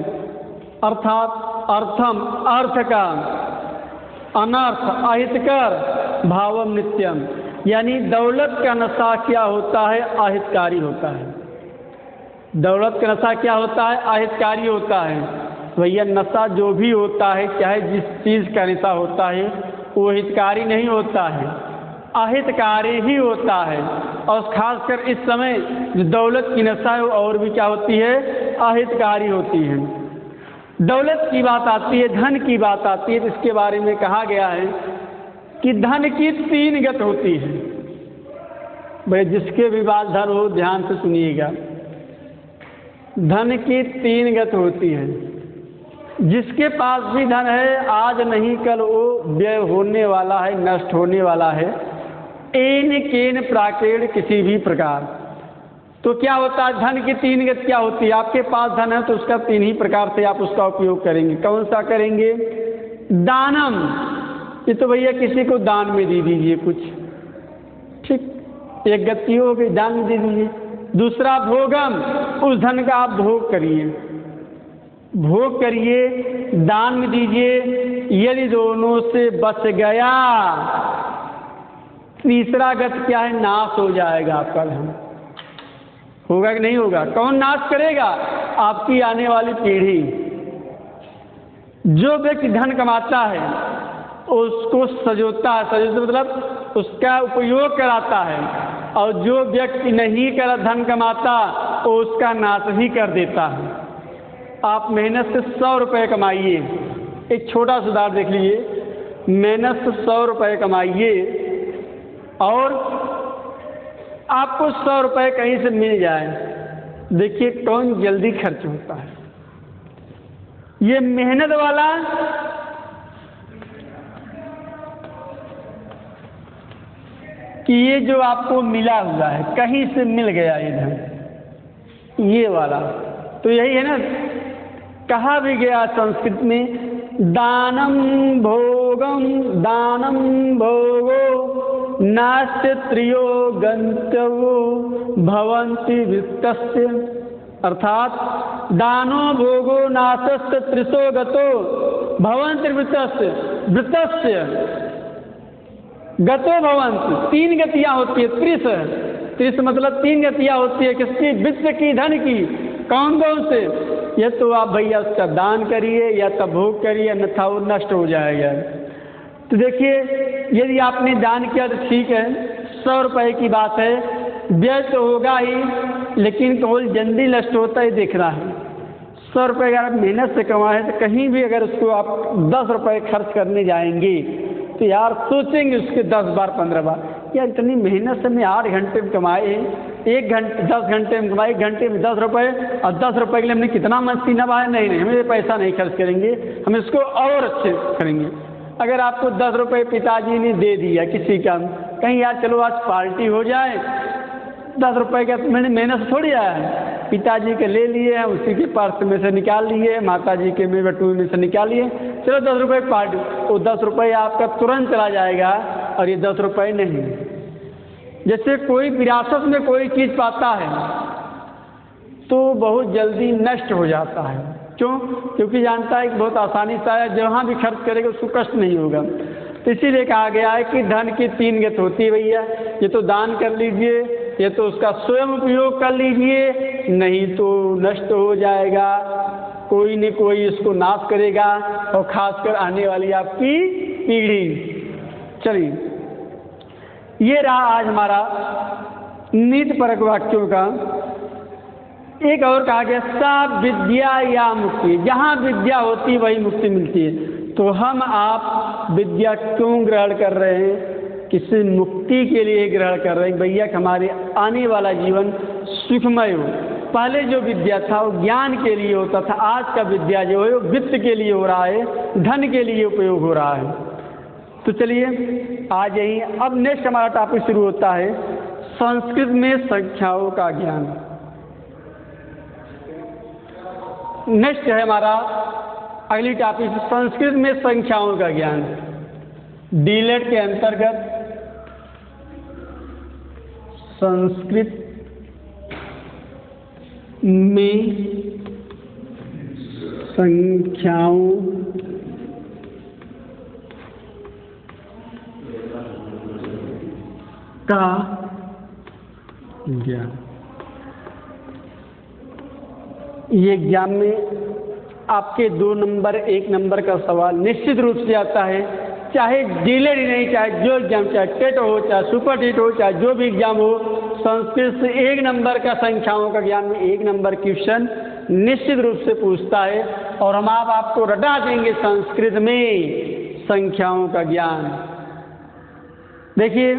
अर्थात अर्थम अर्थ का, अनर्थ अहितकर, भावम नित्यम, यानी दौलत का नशा क्या होता है? अहितकारी होता है। दौलत का नशा क्या होता है? अहितकारी होता है। भैया नशा जो भी होता है, चाहे जिस चीज़ का नशा होता है, वो हितकारी नहीं होता है, अहितकारी ही होता है। और खासकर इस समय जो दौलत की नशा है वो और भी क्या होती है? अहितकारी होती है। दौलत की बात आती है, धन की बात आती है, तो इसके बारे में कहा गया है कि धन की 3 गत होती है। भाई जिसके भी पास धन हो ध्यान से सुनिएगा, धन की 3 गत होती है। जिसके पास भी धन है, आज नहीं कल वो व्यय होने वाला है, नष्ट होने वाला है। एन केन प्राकेण किसी भी प्रकार। तो क्या होता है, धन की तीन गति क्या होती है? आपके पास धन है तो उसका तीन ही प्रकार से आप उसका उपयोग करेंगे। कौन सा करेंगे? दानम, ये तो भैया किसी को दान में दे दीजिए कुछ, ठीक, एक गति हो गई, दान में दे दीजिए। दूसरा भोगम, उस धन का आप भोग करिए, भोग करिए, दान में दीजिए। यदि दोनों से बच गया, तीसरा गति क्या है? नाश हो जाएगा आपका धन। होगा कि नहीं होगा? कौन नाश करेगा? आपकी आने वाली पीढ़ी। जो व्यक्ति धन कमाता है उसको सजोता है, सजोता मतलब उसका उपयोग कराता है, और जो व्यक्ति नहीं कर धन कमाता वो उसका नाश ही कर देता है। आप मेहनत से 100 रुपये कमाइए, एक छोटा सा उदाहरण देख लीजिए, मेहनत से 100 रुपये कमाइए और आपको 100 रुपये कहीं से मिल जाए, देखिए कौन जल्दी खर्च होता है? ये मेहनत वाला कि ये जो आपको मिला हुआ है, कहीं से मिल गया ये धन, ये वाला। तो यही है ना, कहा भी गया संस्कृत में, दानम भोगम, दानम भोगो नास्ति त्रियो गंतव्यो भवन्ति वित्तस्य, अर्थात दानो भोगो नाशस्य त्रिशो गतो भवन्ति वित्तस्य, वित्तस्य गतो भवन्ति। तीन गतियां होती है, त्रिश, त्रिश मतलब तीन गतियां होती है, किसकी? वित्त की, धन की। कौन कौन से? ये तो आप भैया उसका दान करिए या तो भोग करिए, अन्यथा वो नष्ट हो जाएगा। तो देखिए, यदि आपने दान किया तो ठीक है, 100 रुपये की बात है, व्यय तो होगा ही, लेकिन केवल जल्दी नष्ट होता ही दिख रहा है। 100 रुपये अगर आप मेहनत से कमाए तो कहीं भी अगर उसको आप 10 रुपये खर्च करने जाएंगे तो यार सोचेंगे उसके 10 बार 15 बार, यार इतनी मेहनत से मैं 8 घंटे में कमाए, 10 घंटे में कमाए, 1 घंटे में 10 रुपये, और 10 रुपये के लिए हमने कितना मस्ती नवाया। नहीं नहीं, हम ये पैसा नहीं खर्च करेंगे, हम इसको और अच्छे करेंगे। अगर आपको 10 रुपये पिताजी ने दे दिया किसी का, कहीं यार चलो आज पार्टी हो जाए, 10 रुपये का मैंने मेहनत से थोड़ी आया है, पिताजी के ले लिए हैं, उसी के पर्स में से निकाल लिए, माता जी के में बटुए में से निकाल लिए, चलो 10 रुपये पार्टी। वो 10 रुपये आपका तुरंत चला जाएगा और ये 10 रुपये नहीं। जैसे कोई विरासत में कोई चीज़ पाता है तो बहुत जल्दी नष्ट हो जाता है। क्यों? क्योंकि जानता है कि बहुत आसानी से आया, जहाँ भी खर्च करेगा उसको कष्ट नहीं होगा। तो इसीलिए कहा गया है कि धन की तीन गति होती है भैया, ये तो दान कर लीजिए, ये तो उसका स्वयं उपयोग कर लीजिए, नहीं तो नष्ट हो जाएगा, कोई न कोई इसको नाश करेगा, और खासकर आने वाली आपकी पीढ़ी। चलिए, ये रहा आज हमारा नीतिपरक वाक्यों का। एक और कहा गया, सा विद्या या मुक्ति, जहाँ विद्या होती वही मुक्ति मिलती है। तो हम आप विद्या क्यों ग्रहण कर रहे हैं? किसी मुक्ति के लिए ग्रहण कर रहे हैं भैया, हमारे आने वाला जीवन सुखमय हो। पहले जो विद्या था वो ज्ञान के लिए होता था, आज का विद्या जो है वो वित्त के लिए हो रहा है, धन के लिए उपयोग हो रहा है। तो चलिए आज यही, अब नेक्स्ट हमारा टॉपिक शुरू होता है, संस्कृत में संख्याओं का ज्ञान। नेक्स्ट है हमारा अगली टॉपिक, संस्कृत में संख्याओं का ज्ञान। डीलेट के अंतर्गत संस्कृत में संख्याओं का ज्ञान। ये एग्जाम में आपके 2 नंबर 1 नंबर का सवाल निश्चित रूप से आता है, चाहे डीलेट ही नहीं, चाहे जो एग्जाम, चाहे टेट हो, चाहे सुपर टेट हो, चाहे जो भी एग्जाम हो, संस्कृत से 1 नंबर का संख्याओं का ज्ञान में 1 नंबर क्वेश्चन निश्चित रूप से पूछता है। और हम आपको रटा देंगे संस्कृत में संख्याओं का ज्ञान। देखिए,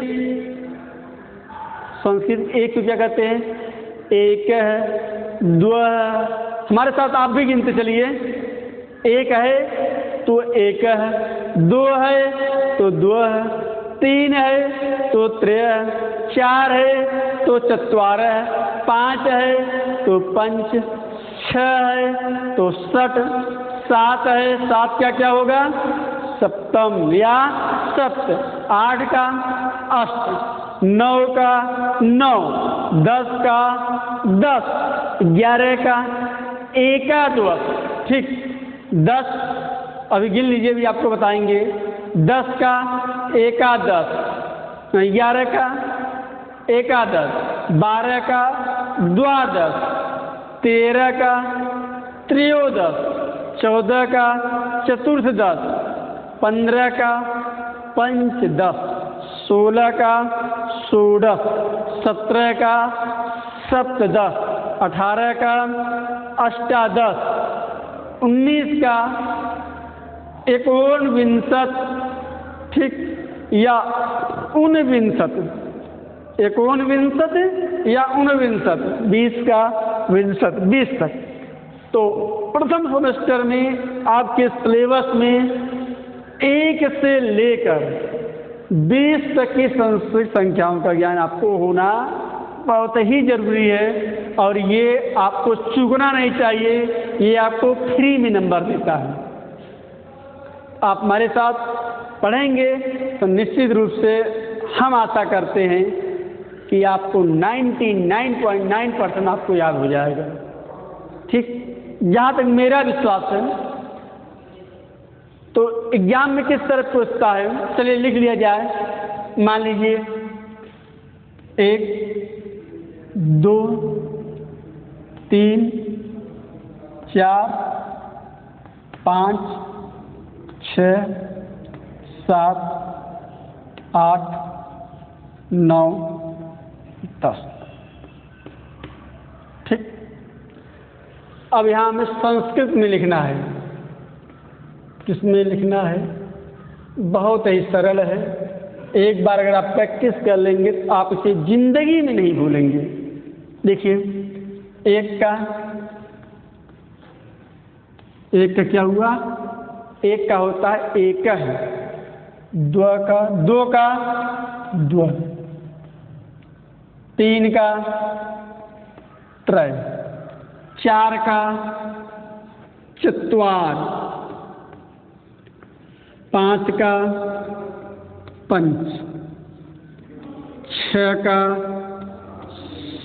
संस्कृत एक को क्या कहते हैं? एक है, दो है, हमारे साथ आप भी गिनते चलिए, एक है तो एक है, 2 है तो 2 है, 3 है तो 3 है, 4 है तो चत्वारः, 5 है तो पंच, 6 है तो षट, 7 है, 7 क्या क्या होगा सप्तम या सप्त, 8 का अष्ट, 9 का 9, 10 का 10, 11 का एकादश। ठीक, 10 अभी गिन लीजिए, भी आपको बताएंगे। 10 का एकादश, 11 का एकादश, 12 का द्वादश, 13 का त्रयोदश, 14 का चतुर्थदश, 15 का पंचदश, 16 का षोडश, 17 का सप्तदश, 18 का अष्टादश, 19 का एकोनविंशत, ठीक, या ऊनविंशत, एकोनविंशत या ऊनविंशत, 20 का विंशत, 20 तक। तो प्रथम सेमेस्टर में आपके सिलेबस में 1 से लेकर 20 तक की संस्कृत संख्याओं का ज्ञान आपको होना बहुत ही जरूरी है, और ये आपको चूकना नहीं चाहिए। ये आपको फ्री में नंबर देता है। आप हमारे साथ पढ़ेंगे तो निश्चित रूप से हम आशा करते हैं कि आपको 99.9% आपको याद हो जाएगा। ठीक, जहाँ तक मेरा विश्वास है। तो एग्जाम में किस तरह पूछता है, चलिए लिख लिया जाए। मान लीजिए 1 2 3 4 5 6 7 8 9 10। ठीक, अब यहाँ हमें संस्कृत में लिखना है। किसमें लिखना है? बहुत ही सरल है। एक बार अगर आप प्रैक्टिस कर लेंगे तो आप इसे जिंदगी में नहीं भूलेंगे। देखिए, एक का क्या हुआ? एक का होता है एक है, दो का द्व, 3 का त्रय, 4 का चत्वार, 5 का पंच, 6 का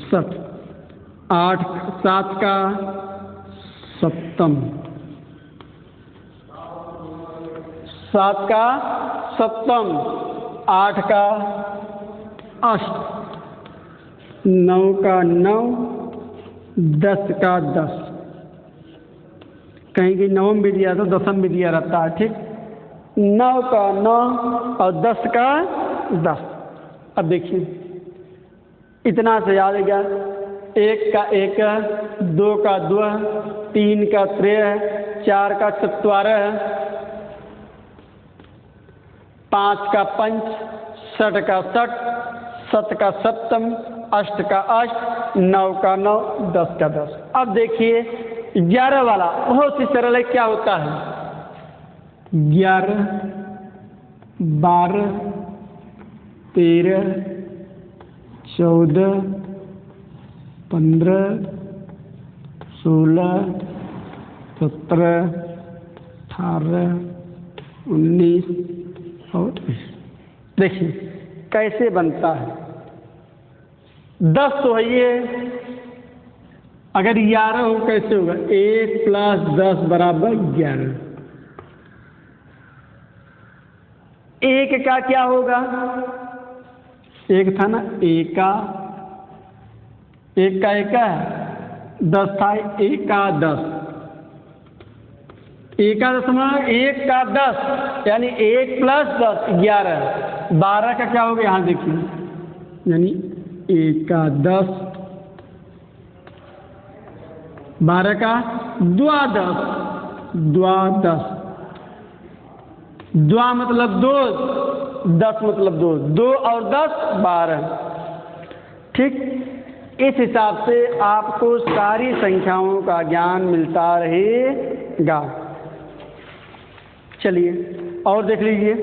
सप्त, 7 का सप्तम, 7 का सप्तम, 8 का अष्ट, 9 का 9, 10 का 10। कहीं की नवम भी दिया तो दसम भी दिया रहता है। ठीक, 9 का 9 और 10 का 10। अब देखिए, इतना से याद गया। 1 का एक, 2 का द्व, 3 का त्रय, 4 का चत्वारः, 5 का पंच, 6 का षट, 7 का सप्तम, 8 का अष्ट, 9 का 9, 10 का 10। अब देखिए 11 वाला बहुत ही सरल है। क्या होता है? 11 12 13 14 15 16 17 18 19 और 20। देखिए कैसे बनता है। 10 तो है ये, अगर 11 हो कैसे होगा? 1 + 10 = 11। 1 का क्या होगा? एक था ना, एक का एक है, 10 था, एकादश। एकादश 1 का 10, यानी 1 + 10 11। 12 का क्या होगा? यहाँ देखिए, यानी एकादश। 12 का द्वादश, द्वादश। द्वा मतलब 2, 10 मतलब 2, 2 और 10 12। ठीक, इस हिसाब से आपको सारी संख्याओं का ज्ञान मिलता रहेगा। चलिए और देख लीजिए।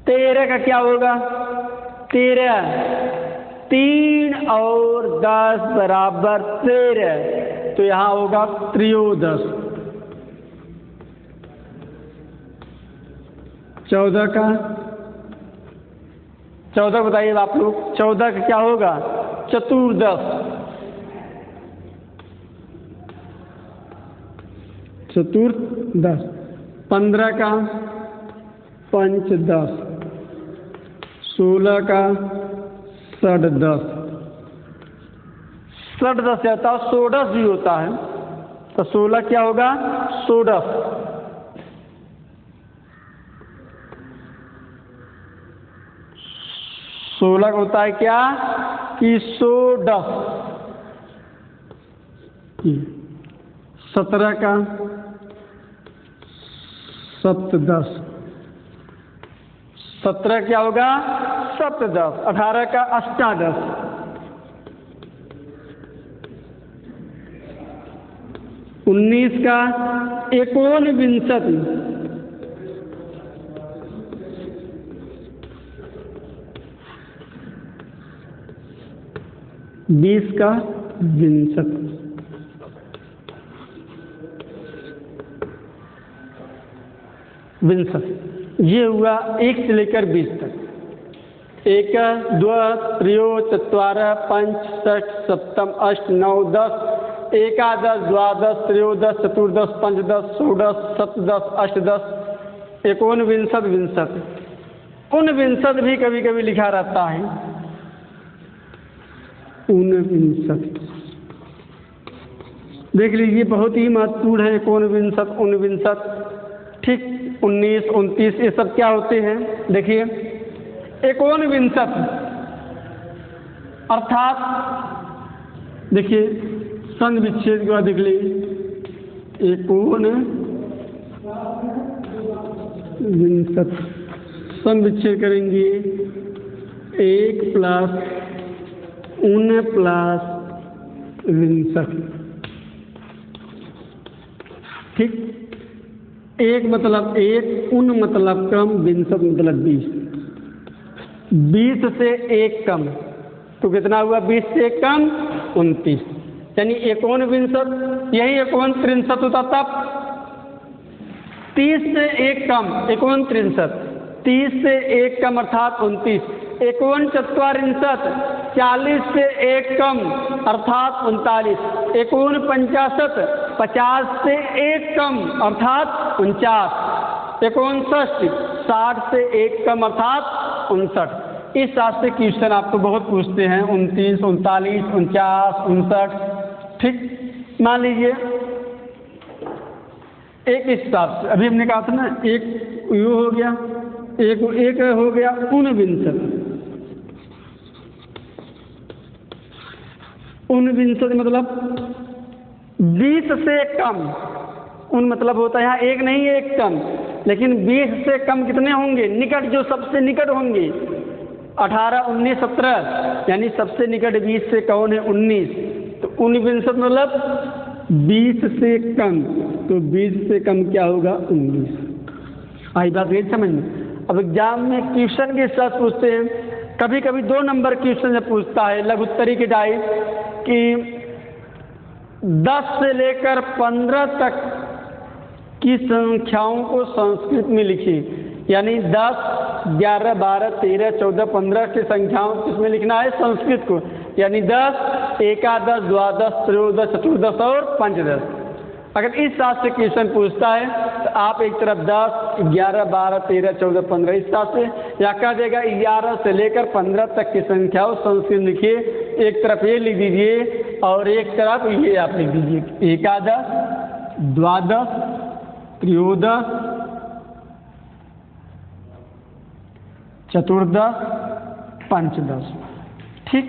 13 का क्या होगा? 13 3 और 10 बराबर 13, तो यहाँ होगा त्रयोदश। 14 का 14 बताइए आप लोग, 14 का क्या होगा? चतुर्दश। 15 का पंचदश। 16 का षोडश। षोडश होता है, षोडश भी होता है, तो 16 क्या होगा? षोडश। 16 का होता है क्या? कि षोडश। 17 का सप्तदश। 17 क्या होगा? सप्तदश। 18 का अष्टादश। 19 का एकोनविंशति। 20 का विंशति। ये हुआ 1 से लेकर 20 तक। 1 2 3 4 5 6 7 8 9 10 एकादश द्वादश त्रयोदश चतुर्दश पंचदश षोडश सप्तदश अष्टदश एकोनविंशति विंशति। ऊनविंशति भी कभी कभी लिखा रहता है। ऊनविंशति देख लीजिए, बहुत ही महत्वपूर्ण है। एकोनविंशति, ऊनविंशति, ठीक। 19 29 ये सब क्या होते हैं? देखिए, एकोनविंशति अर्थात देखिए संधि विच्छेद के बाद देख लीजिए, एकोनविंशति संधि विच्छेद करेंगे 1 प्लस ऊन प्लस विंशति, ठीक। 1 मतलब 1, ऊन मतलब कम, विंशति मतलब 20। 20 से 1 कम तो कितना हुआ? 20 से 1 कम 29, यानी एकोनविंशति। यही एकोनत्रिंशति होता तब। 30 से 1 कम एकोनत्रिंशति, 30 से 1 कम अर्थात 29। एकोनचत्वारिंशति 40 से 1 कम अर्थात 39। एकोनपंचाशत् 50 से 1 कम अर्थात 49। एकोनषष्टि 60 से 1 कम अर्थात 59। इस हिसाब से क्वेश्चन आपको बहुत पूछते हैं। 29, 39, 49, 59, ठीक। मान लीजिए एक हिसाब से अभी हमने कहा था ना, एक यू हो गया, एक हो गया ऊनविंशति। ऊनविंशति मतलब 20 से कम। ऊन मतलब होता है यहाँ 1 नहीं है, 1 कम, लेकिन 20 से कम कितने होंगे? निकट, जो सबसे निकट होंगे। 18, 19, 17, यानी सबसे निकट 20 से कौन है? 19। तो ऊनविंशति मतलब 20 से कम, तो 20 से कम क्या होगा? 19। आई बात ये समझ में? अब एग्जाम में क्वेश्चन के साथ पूछते हैं, कभी कभी 2 नंबर क्वेश्चन जब पूछता है लघुत्तरी के टाइप कि 10 से लेकर 15 तक की संख्याओं को संस्कृत में लिखिए। यानी 10, 11, 12, 13, 14, 15 की संख्याओं किसमें लिखना है? संस्कृत को। यानी 10, एकादश, द्वादश, त्रयोदश, चतुर्दश और पंचदश। अगर इस हिसाब से क्वेश्चन पूछता है तो आप एक तरफ 10, 11, 12, 13, 14, 15 इस हिसाब से, या कह देगा 11 से लेकर 15 तक की संख्याओं संस्कृत लिखिए। एक तरफ ये लिख दीजिए और एक तरफ ये आप लिख दीजिए, एकादश, द्वादश, त्रयोदश, चतुर्दश, पंचदश, ठीक।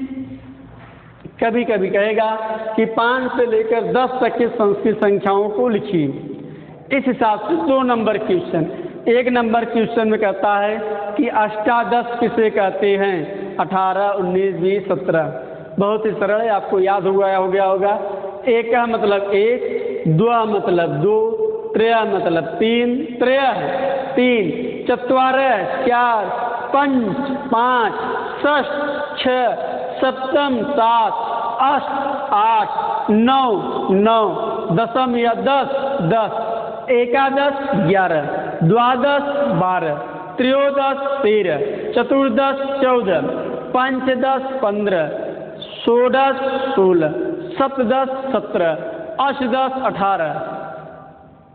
कभी कभी कहेगा कि 5 से लेकर 10 तक की संस्कृत संख्याओं को लिखिए। इस हिसाब से 2 नंबर क्वेश्चन। 1 नंबर क्वेश्चन में कहता है कि अष्टादश किसे कहते हैं? 18, 19, 20, 17। बहुत ही सरल है, आपको याद हो गया होगा। 1 का मतलब 1, 2 मतलब 2, 3 मतलब 3, 3, 4, 4, 5, 5, 6, 6, सप्तम 7, अष्ट 8, 9 9, दशम या 10 10, एकादश 11, द्वादश 12, त्रयोदश 13, चतुर्दश 14, पंचदश 15, षोडश 16, सप्तदश 17, अष्टदश 18,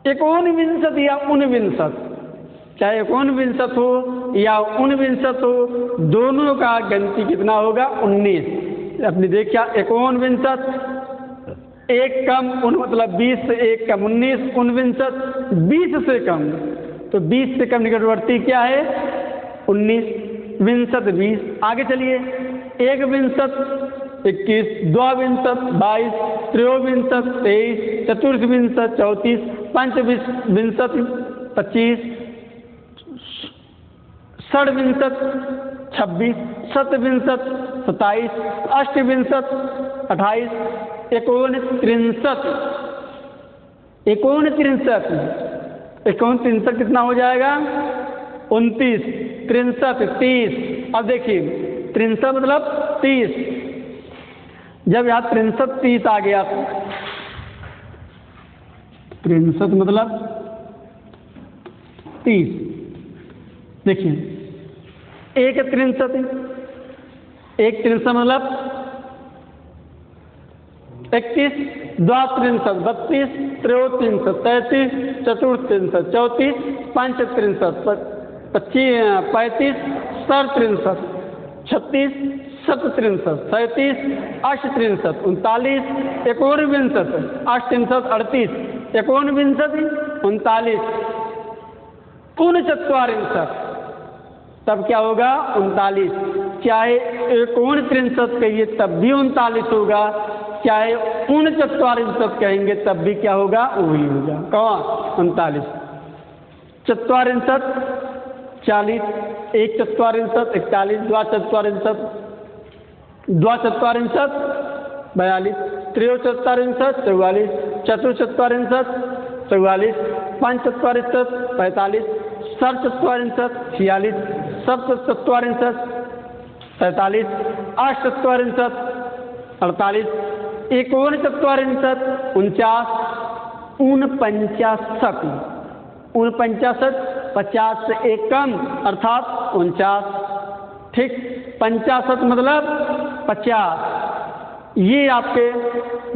एकोनविंशत या ऊनविंशत, चाहे एकोनविंशत हो या ऊनविंशत हो, दोनों का गिनती कितना होगा? 19। अपनी देखिए, एकोनविंशत एक कम उन मतलब 20 से एक कम 19, ऊनविंशत 20 से कम, तो 20 से कम निकटवर्ती क्या है? 19, विंशत 20। आगे चलिए, एक विंशत 21, द्वाविंशत 22, त्रयोविंशत 23, चतुर्विंशत 34, पंचविंशत 25, षड्विंशत 26, सतविंशत 27, अष्टविंशत 28, एकोनत्रिंशत 29 कितना हो जाएगा? 29, त्रिंशत 30। अब देखिए, त्रिंशत मतलब 30, जब यहाँ त्रिंशत 30 आ गया, त्रिंशत मतलब 30। देखिए, एक त्रिंशत मतलब 31, द्वात्रिंशत 32, त्रयोत्रिंशत 33, चतुर्त्रिंशत 34, पंचत्रिंशत 35, षड्त्रिंशत 36, सतत्रिंशत 37, अष्टत्रिंशत 39, एकोनविंशत, अष्टत्रिंशत 38, एकोनविंशति 39, ऊनचत्वारिंशत, तब क्या होगा? 39। चाहे एकोनत्रिंशत कहिए तब भी 39 होगा, चाहे ऊनचत्वारिंशत कहेंगे तब भी क्या होगा? वही होगा। कौन? 39। चत्वारिंशत 40, एक चत्वारिंशत 41, द्वाचत्वारिंशत 42, त्रयोचत्वारिंशत 44, चतुर्चत्वारिंशत 44, पंचचत्वारिंशत 45, षड्चत्वारिंशत 46, सप्तचत्वारिंशत 45, अष्टचत्वारिंशत 48, एकोनचत्वारिंशत 49, ऊनपंचाशत 50 से एक कम अर्थात 49। ठीक, 50 मतलब 50। ये आपके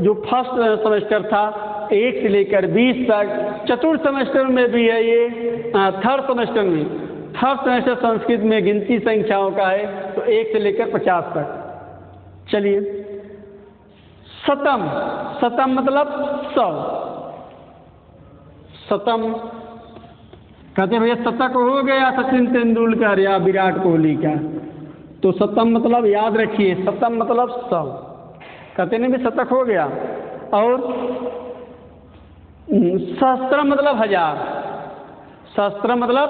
जो फर्स्ट सेमेस्टर था 1 से लेकर 20 तक, चतुर्थ सेमेस्टर में भी है ये, थर्ड सेमेस्टर संस्कृत में गिनती संख्याओं का है, तो 1 से लेकर 50 तक। चलिए, शतम मतलब 100। शतम कहते भैया शतक हो गया सचिन तेंदुलकर या विराट कोहली का, तो शतम मतलब याद रखिए, शतम मतलब 100। कहते नहीं भी शतक हो गया। और सहस्त्रम मतलब 1000, सहस्त्रम मतलब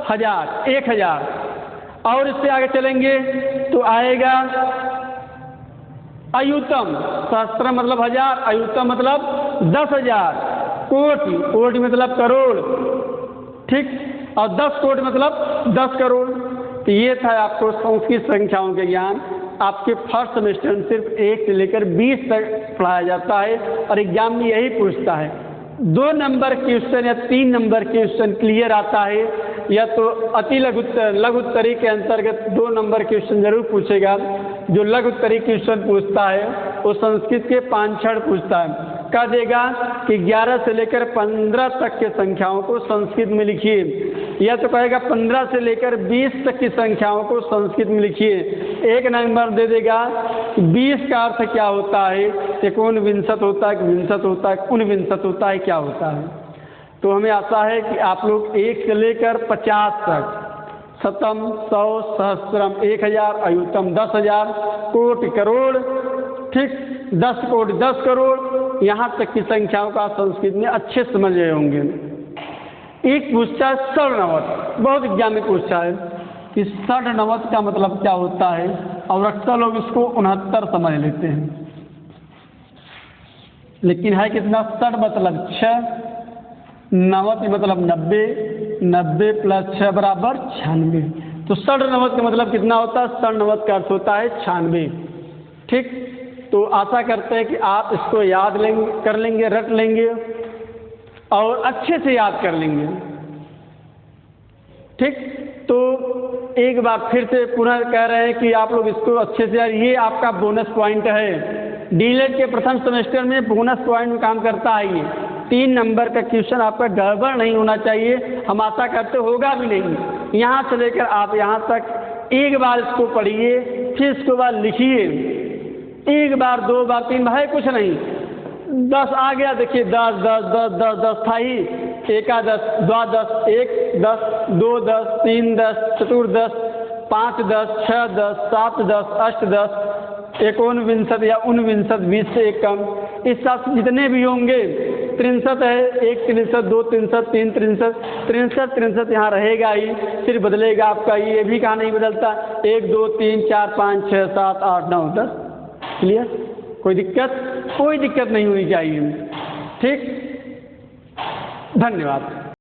1000, 1000। और इससे आगे चलेंगे तो आएगा अयुतम। सहस्त्रम मतलब 1000, अयुतम मतलब 10,000। कोटि मतलब करोड़। ठीक, और 10 कोटि मतलब 10 करोड़। तो ये था आपको संस्कृत संख्याओं के ज्ञान। आपके फर्स्ट सेमेस्टर में सिर्फ 1 से लेकर 20 तक पढ़ाया जाता है, और एग्जाम में यही पूछता है। 2 नंबर क्वेश्चन या 3 नंबर क्वेश्चन क्लियर आता है, या तो अति लघुत्तरी के अंतर्गत 2 नंबर क्वेश्चन जरूर पूछेगा। जो लघुत्तरी क्वेश्चन पूछता है वो संस्कृत के 5 पूछता है। कह देगा कि 11 से लेकर 15 तक के संख्याओं को संस्कृत में लिखिए, या तो कहेगा 15 से लेकर 20 तक की संख्याओं को संस्कृत में लिखिए। 1 नंबर दे देगा कि 20 का अर्थ क्या होता है, एकोनविंशत होता है, विंशत होता है, ऊनविंशत होता है, क्या होता है। तो हमें आशा है कि आप लोग 1 से लेकर 50 तक, शतम, 100, सहस्त्रम 1000, अयुतम 10,000, कोटि करोड़, ठीक, 10 कोटि 10 करोड़, यहाँ तक की संख्याओं का संस्कृत में अच्छे समझ रहे होंगे। एक पूछता है षड्नवत, बहुत एग्जाम में पूछता है कि षड्नवत का मतलब क्या होता है, और अक्सर लोग इसको 69 समझ लेते हैं, लेकिन है कितना? षड मतलब 6, नवत मतलब 90, 90 + 6 = 96। तो षड्नवत का मतलब कितना होता है? षड्नवत का अर्थ होता है 96। ठीक, तो आशा करते हैं कि आप इसको याद कर लेंगे, रट लेंगे और अच्छे से याद कर लेंगे। ठीक, तो एक बार फिर से पुनः कह रहे हैं कि आप लोग इसको अच्छे से याद, ये आपका बोनस पॉइंट है। डीएलएड के प्रथम सेमेस्टर में बोनस पॉइंट में काम करता है ये। 3 नंबर का क्वेश्चन आपका गड़बड़ नहीं होना चाहिए, हम आशा करते होगा भी नहीं। यहाँ से लेकर आप यहाँ तक एक बार इसको पढ़िए, फिर इसके बाद लिखिए, 1 बार 2 बार 3 बार है कुछ नहीं। 10 आ गया, देखिए 10 10 10 10 10 था ही, एकादश, द्वादश, 1 10, 2 10, 3 10, चतुर्दश, 5 10, 6 10, 7 10, 8 10, 19 या 19, 20 से एक कम, इस हिसाब से जितने भी होंगे 63 है, 1 63, 2 63, 3 63, 63 यहाँ रहेगा ही, फिर बदलेगा आपका, ये भी कहाँ नहीं बदलता, 1 2 3 4 5 6 7 8 9 10। क्लियर? कोई दिक्कत नहीं होनी चाहिए। ठीक, धन्यवाद।